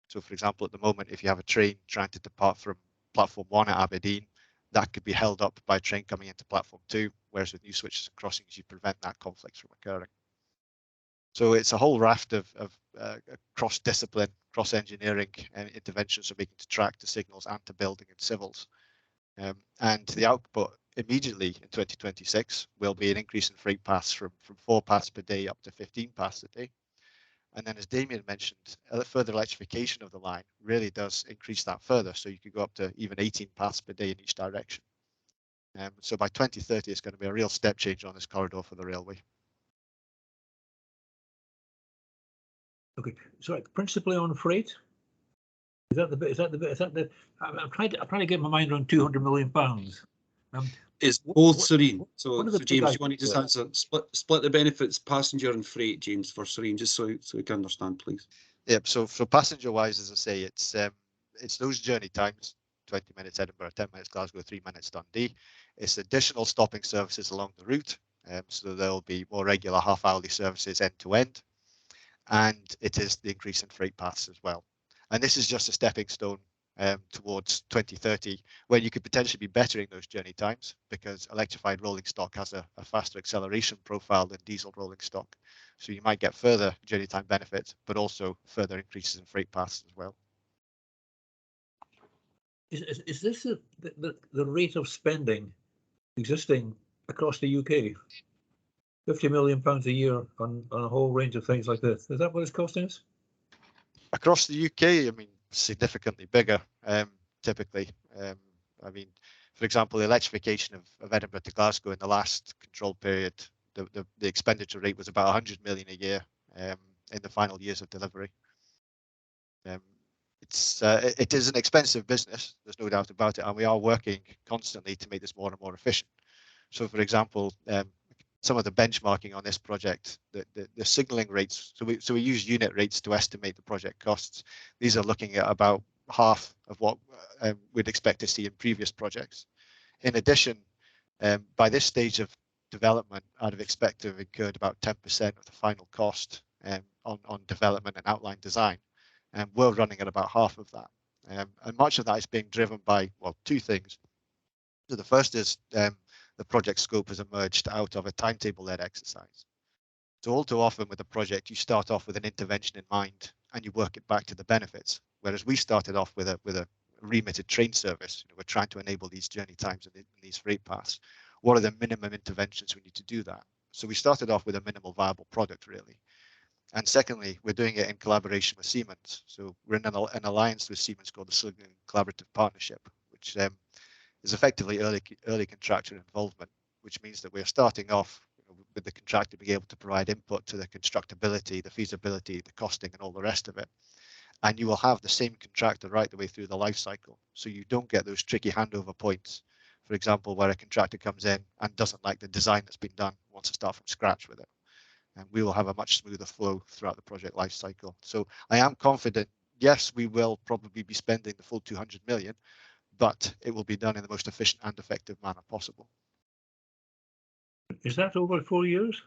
So for example, at the moment, if you have a train trying to depart from platform 1 at Aberdeen, that could be held up by a train coming into platform 2, whereas with new switches and crossings, you prevent that conflict from occurring. So it's a whole raft of cross-discipline, cross-engineering interventions from making to track, to signals, and to building and civils. And the output immediately in 2026 will be an increase in freight paths from 4 paths per day up to 15 paths a day. And then, as Damien mentioned, further electrification of the line really does increase that further. So you could go up to even 18 paths per day in each direction. So by 2030, it's going to be a real step change on this corridor for the railway. Okay, so principally on freight. Is that the bit? Is that the? I'm trying to get my mind around £200 million. It's both, Serene. So James, you want to just answer split the benefits, passenger and freight, James, for Serene, just so we can understand, please. Yep. So for passenger wise, as I say, it's those journey times: 20 minutes Edinburgh, 10 minutes Glasgow, 3 minutes Dundee. It's additional stopping services along the route, so there'll be more regular half-hourly services end to end, and it is the increase in freight paths as well. And this is just a stepping stone towards 2030, where you could potentially be bettering those journey times, because electrified rolling stock has a faster acceleration profile than diesel rolling stock. So you might get further journey time benefits, but also further increases in freight paths as well. Is this the rate of spending existing across the UK? £50 million a year on a whole range of things like this. Is that what it's costing us? Across the UK, I mean, significantly bigger, typically. I mean, for example, the electrification of Edinburgh to Glasgow in the last control period, the expenditure rate was about 100 million a year in the final years of delivery. It is an expensive business, there's no doubt about it, and we are working constantly to make this more and more efficient. So, for example, some of the benchmarking on this project, the signalling rates, so we use unit rates to estimate the project costs. These are looking at about half of what we'd expect to see in previous projects. In addition, by this stage of development, I'd have expected to have incurred about 10% of the final cost on development and outline design, and we're running at about half of that. And much of that is being driven by, well, two things. So the first is the project scope has emerged out of a timetable-led exercise. So all too often with a project, you start off with an intervention in mind and you work it back to the benefits. Whereas we started off with a remitted train service. We're trying to enable these journey times and these freight paths. What are the minimum interventions we need to do that? So we started off with a minimal viable product, really. And secondly, we're doing it in collaboration with Siemens. So we're in an alliance with Siemens called the Siemens Collaborative Partnership, which is effectively early contractor involvement, which means that we're starting off with the contractor being able to provide input to the constructability, the feasibility, the costing, and all the rest of it. And you will have the same contractor right the way through the life cycle. So you don't get those tricky handover points, for example, where a contractor comes in and doesn't like the design that's been done, wants to start from scratch with it. And we will have a much smoother flow throughout the project life cycle. So I am confident, yes, we will probably be spending the full 200 million, but it will be done in the most efficient and effective manner possible. Is that over 4 years?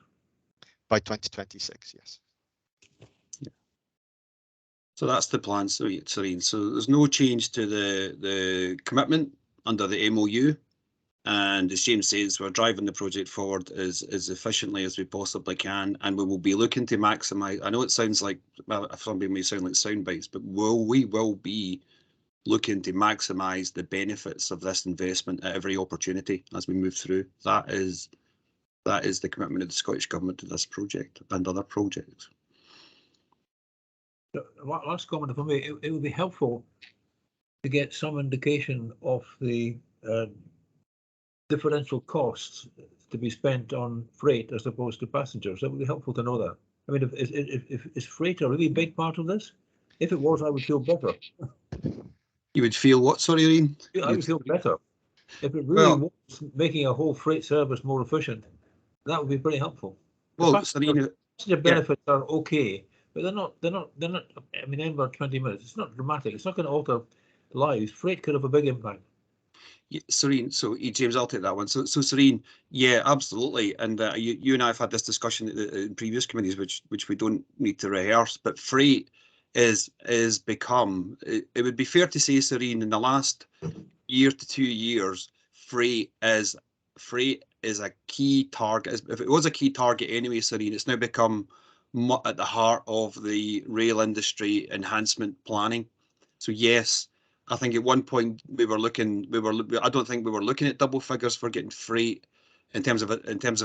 By 2026, yes. So that's the plan, Serene. So there's no change to the commitment under the MOU. And as James says, we're driving the project forward as efficiently as we possibly can. And we will be looking to maximise. I know it sounds like, well, somebody may sound like sound bites, but we will be looking to maximise the benefits of this investment at every opportunity as we move through. That is the commitment of the Scottish Government to this project and other projects. Last comment for me, it would be helpful to get some indication of the differential costs to be spent on freight as opposed to passengers. That would be helpful to know that. I mean, is freight a really big part of this? If it was, I would feel better. You would feel what, sorry, Ian? I would feel better. If it really was making a whole freight service more efficient, that would be pretty helpful. Well, passenger benefits are okay, but they're not. I mean, Edinburgh 20 minutes. It's not dramatic. It's not going to alter lives. Freight could have a big impact. Yeah, Serene, so James, I'll take that one. So Serene, yeah, absolutely. And you and I have had this discussion in previous committees, which we don't need to rehearse. But freight is become. It would be fair to say, Serene, in the last year to 2 years, freight is a key target. If it was a key target anyway, Serene, it's now become at the heart of the rail industry enhancement planning. So yes. I think at one point I don't think we were looking at double figures for getting freight in terms of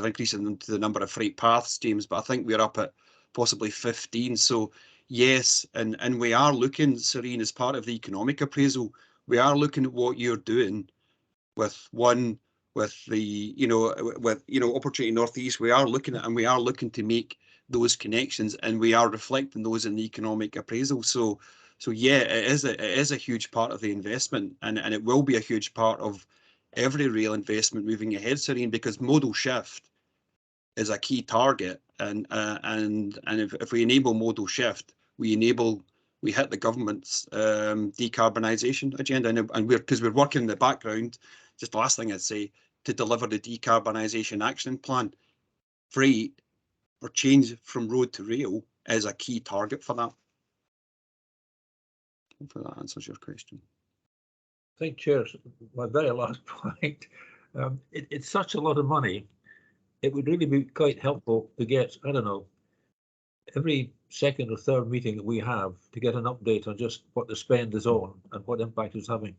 increasing the number of freight paths, James, but I think we're up at possibly 15. So yes, and we are looking, Serene, as part of the economic appraisal, we are looking at what you're doing with the Opportunity Northeast. We are looking at, and we are looking to make those connections, and we are reflecting those in the economic appraisal. So yeah, it is a huge part of the investment, and it will be a huge part of every rail investment moving ahead, Serene, because modal shift is a key target, and if we enable modal shift, we hit the government's decarbonisation agenda, and because we're working in the background. Just the last thing I'd say, to deliver the decarbonisation action plan, freight or change from road to rail is a key target for that. Hopefully that answers your question. I think, Chair, my very last point, it's such a lot of money. It would really be quite helpful to get, I don't know, every second or third meeting that we have to get an update on just what the spend is on and what impact it's having.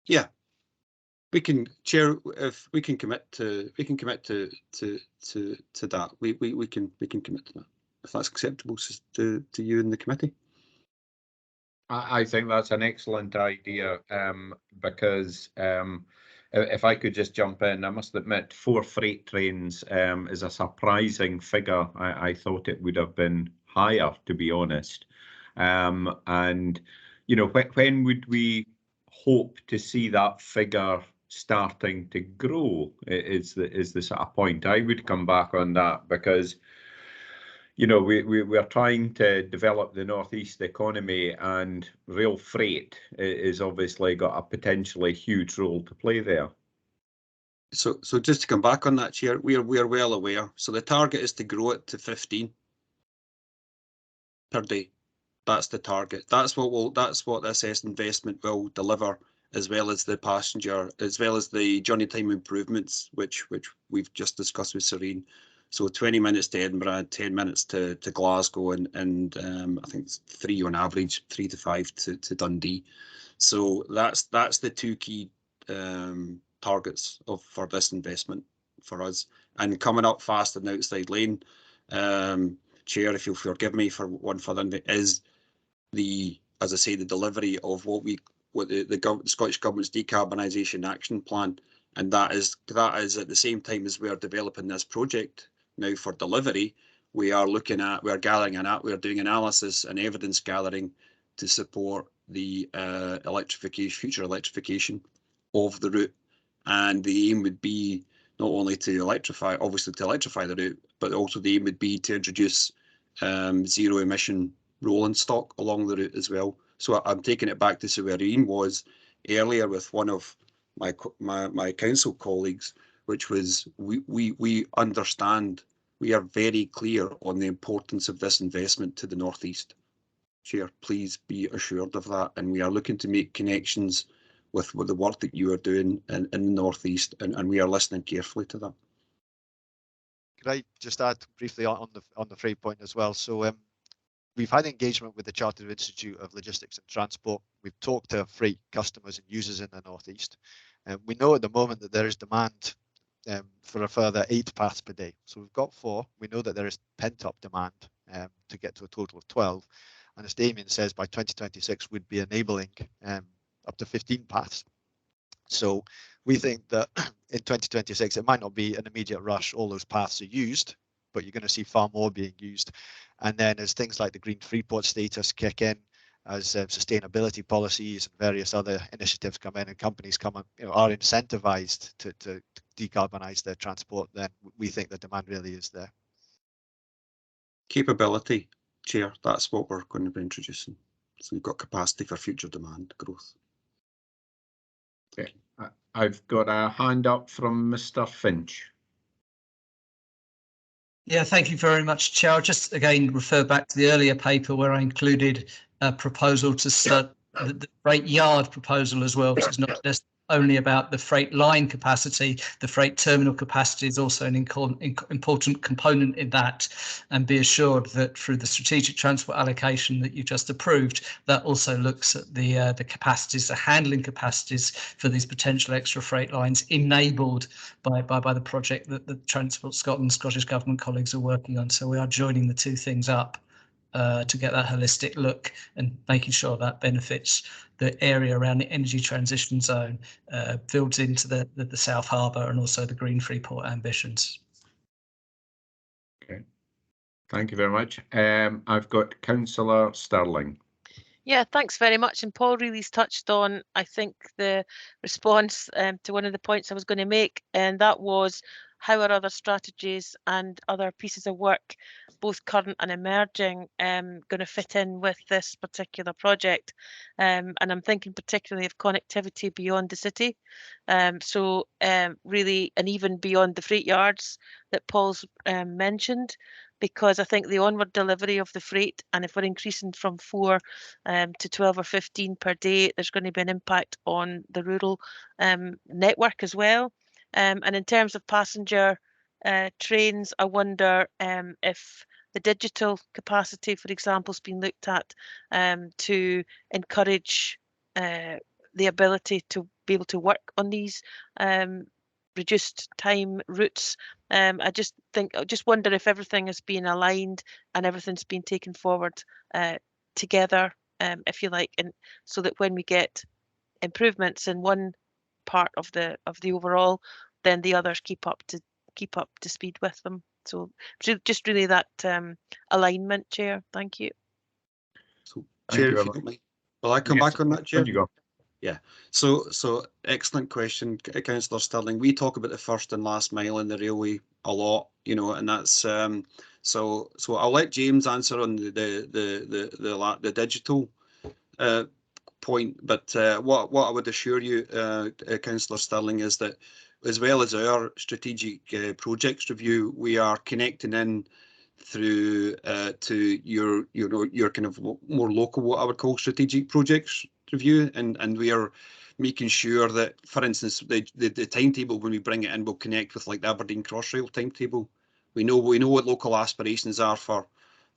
Yeah, we can, Chair, if we can commit to that. We can commit to that if that's acceptable to you and the committee. I think that's an excellent idea, because if I could just jump in, I must admit 4 freight trains is a surprising figure. I thought it would have been higher, to be honest. And you know, when would we hope to see that figure starting to grow? Is the sort of point I would come back on that, because you know, we're trying to develop the Northeast economy, and rail freight is obviously got a potentially huge role to play there. So just to come back on that, Chair, we are well aware. So the target is to grow it to 15 per day. That's the target. That's what this investment will deliver, as well as the passenger, as well as the journey time improvements, which we've just discussed with Serene. So 20 minutes to Edinburgh, 10 minutes to Glasgow, and I think it's 3 on average, 3 to 5 to Dundee. So that's the 2 key targets for this investment for us. And coming up fast and outside lane, Chair, if you'll forgive me for one further, is as I say, the delivery of what the Scottish Government's decarbonisation action plan. And that is at the same time as we are developing this project now for delivery, we are doing analysis and evidence gathering to support the future electrification of the route. And the aim would be not only to electrify the route, but also the aim would be to introduce zero emission rolling stock along the route as well. So I'm taking it back to where Ian was earlier with one of my council colleagues, which was we understand, we are very clear on the importance of this investment to the northeast. Chair, please be assured of that, and we are looking to make connections with the work that you are doing in the northeast, and we are listening carefully to that. Could I just add briefly on the freight point as well? So we've had engagement with the Chartered Institute of Logistics and Transport. We've talked to freight customers and users in the northeast, and we know at the moment that there is demand for a further 8 paths per day. So we've got 4. We know that there is pent-up demand to get to a total of 12. And as Damien says, by 2026, we'd be enabling up to 15 paths. So we think that in 2026, it might not be an immediate rush, all those paths are used, but you're going to see far more being used. And then as things like the green freeport status kick in, as sustainability policies and various other initiatives come in and companies are incentivized to decarbonize their transport, then we think the demand really is there. Capability, Chair, that's what we're going to be introducing. So we've got capacity for future demand growth. Okay, I've got a hand up from Mr. Finch. Yeah, thank you very much, Chair. I'll just again refer back to the earlier paper where I included a proposal to start the freight yard proposal as well, which is not just only about the freight line capacity, the freight terminal capacity is also an important component in that, and be assured that through the strategic transport allocation that you just approved, that also looks at the capacities, the handling capacities for these potential extra freight lines enabled by the project that the Transport Scotland Scottish Government colleagues are working on. So we are joining the two things up to get that holistic look and making sure that benefits the area around the energy transition zone, builds into the South Harbour and also the Green Freeport ambitions. Okay, thank you very much. I've got Councillor Stirling. Yeah, thanks very much. And Paul really's touched on, I think, the response to one of the points I was going to make, and that was how are other strategies and other pieces of work, both current and emerging, going to fit in with this particular project? And I'm thinking particularly of connectivity beyond the city. Really, and even beyond the freight yards that Paul's mentioned, because I think the onward delivery of the freight, and if we're increasing from 4 to 12 or 15 per day, there's going to be an impact on the rural network as well. And in terms of passenger trains, I wonder if the digital capacity, for example, has been looked at to encourage the ability to be able to work on these reduced time routes. I just wonder if everything has been aligned and everything's been taken forward together, if you like, and so that when we get improvements in one part of the overall, then the others keep up to speed with them. So just really that alignment, Chair. Thank you. So, Chair, if you don't mind, will I come back on that, Chair? You go. Yeah, so excellent question, Councillor Stirling. We talk about the first and last mile in the railway a lot, and that's so I'll let James answer on the digital point, but what I would assure you, Councillor Stirling, is that as well as our strategic projects review, we are connecting in through to your kind of more local, what I would call strategic projects review, and we are making sure that, for instance, the timetable, when we bring it in, will connect with like the Aberdeen Crossrail timetable. We know what local aspirations are for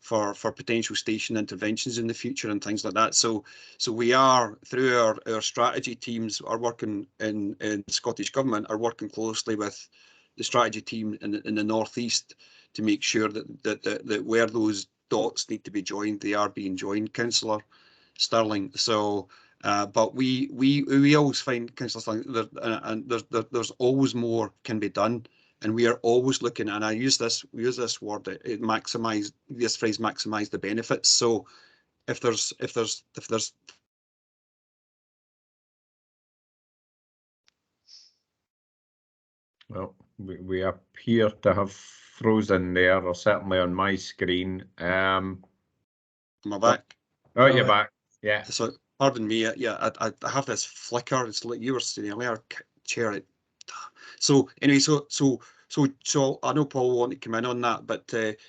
potential station interventions in the future and things like that. So we are, through our strategy teams, are working in Scottish Government, are working closely with the strategy team in the northeast to make sure that where those dots need to be joined, they are being joined, Councillor Stirling. So But we always find, Councillor Sterling, there's always more can be done, and we are always looking. And I use this word, it maximise this phrase, maximise the benefits. So if there's Well, we appear to have frozen there, or certainly on my screen. Am I back? Oh, you're back. Yeah. So pardon me. Yeah, I have this flicker. It's like you were saying earlier, Chair. So anyway, so I know Paul wanted to come in on that, but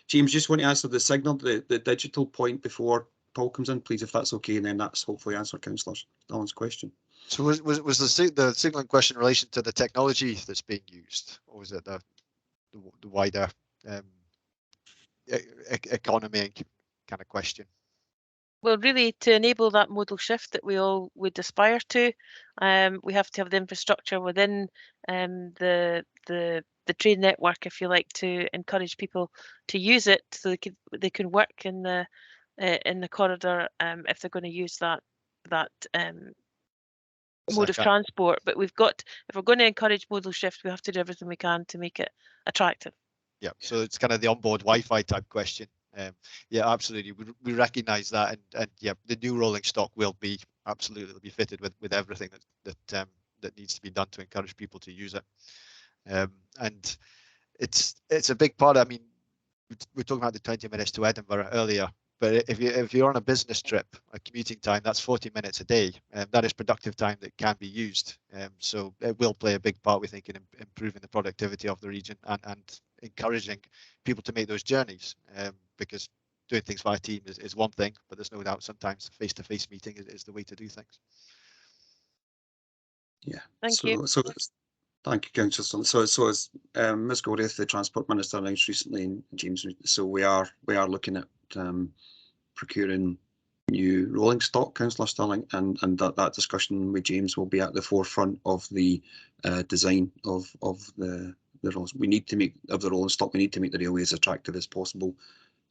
James, just want to answer the signal, the digital point before Paul comes in, please, if that's okay, and then that's hopefully answer Councillor Allen's question. So was the signalling question in relation to the technology that's being used, or was it the wider economy kind of question? Well, really, to enable that modal shift that we all would aspire to, we have to have the infrastructure within the trade network, if you like, to encourage people to use it, so they can work in the corridor if they're going to use that mode of transport. But if we're going to encourage modal shift, we have to do everything we can to make it attractive. Yeah, so it's kind of the onboard Wi-Fi type question. Yeah, absolutely. We recognise that, and yeah, the new rolling stock will be absolutely be fitted with everything that needs to be done to encourage people to use it. And it's a big part. I mean, we're talking about the 20 minutes to Edinburgh earlier, but if you're on a business trip, a commuting time, that's 40 minutes a day, and that is productive time that can be used. So it will play a big part, we think, in improving the productivity of the region and encouraging people to make those journeys, because doing things via team is one thing, but there's no doubt sometimes face-to-face meeting is the way to do things. Yeah. Thank you. So thank you, Councillor. So as Ms. Gorith, the Transport Minister, announced recently, and James, so we are looking at procuring new rolling stock, Councillor Sterling, and that discussion with James will be at the forefront of the design of the rolls. We need to make of the rolling stock. We need to make the railway as attractive as possible.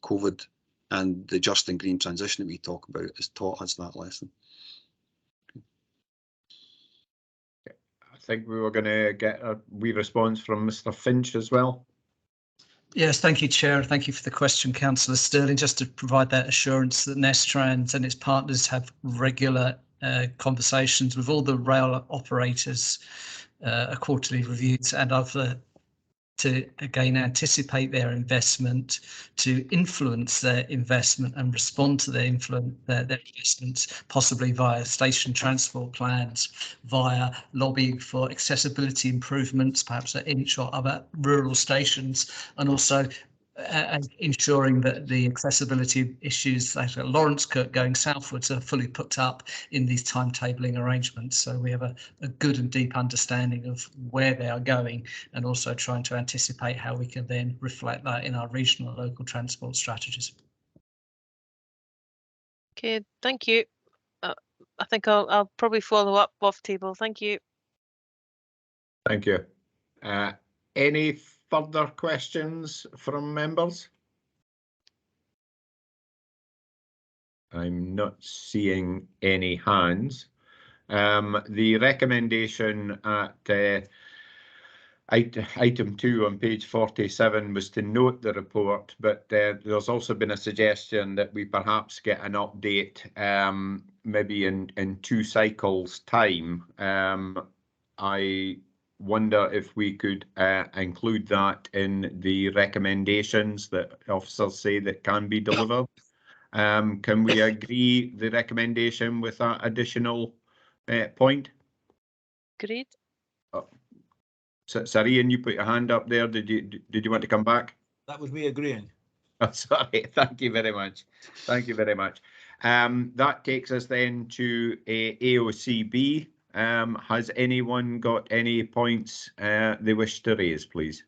COVID and the just and green transition that we talk about has taught us that lesson. I think we were going to get a wee response from Mr. Finch as well. Yes, thank you, Chair. Thank you for the question, Councillor Sterling. Just to provide that assurance that Nestrans and its partners have regular conversations with all the rail operators, quarterly reviews, and other to again anticipate their investment, to influence their investment and respond to their investments, possibly via station transport plans, via lobbying for accessibility improvements, perhaps at Inch or other rural stations, and also ensuring that the accessibility issues like at Lawrence Kirk going southwards are fully put up in these timetabling arrangements. So we have a good and deep understanding of where they are going, and also trying to anticipate how we can then reflect that in our regional and local transport strategies. Okay, thank you. I think I'll probably follow up off table. Thank you. Thank you. Any further questions from members? I'm not seeing any hands. The recommendation at item 2 on page 47 was to note the report, but there's also been a suggestion that we perhaps get an update maybe in 2 cycles time. I wonder if we could include that in the recommendations that officers say that can be delivered. Can we agree the recommendation with that additional point? Agreed. So, Ian, you put your hand up there. Did you want to come back? That was me agreeing. Oh, sorry. Thank you very much. Thank you very much. That takes us then to AOCB. Has anyone got any points they wish to raise, please?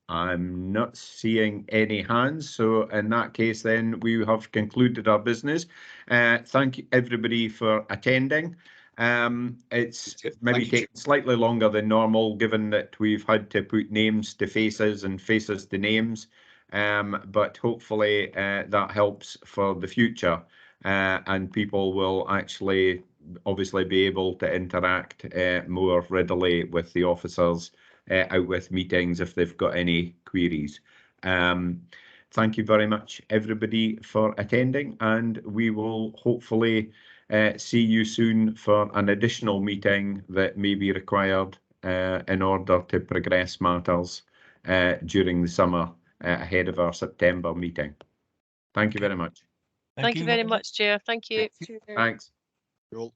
I'm not seeing any hands, so in that case then we have concluded our business. Thank you everybody for attending. It's maybe taken slightly longer than normal, given that we've had to put names to faces and faces to names, but hopefully that helps for the future. and people will actually obviously be able to interact more readily with the officers out with meetings if they've got any queries. Thank you very much, everybody, for attending, and we will hopefully see you soon for an additional meeting that may be required in order to progress matters during the summer ahead of our September meeting. Thank you very much. Thank you very much, Chair. Thank you. Thanks. Cool.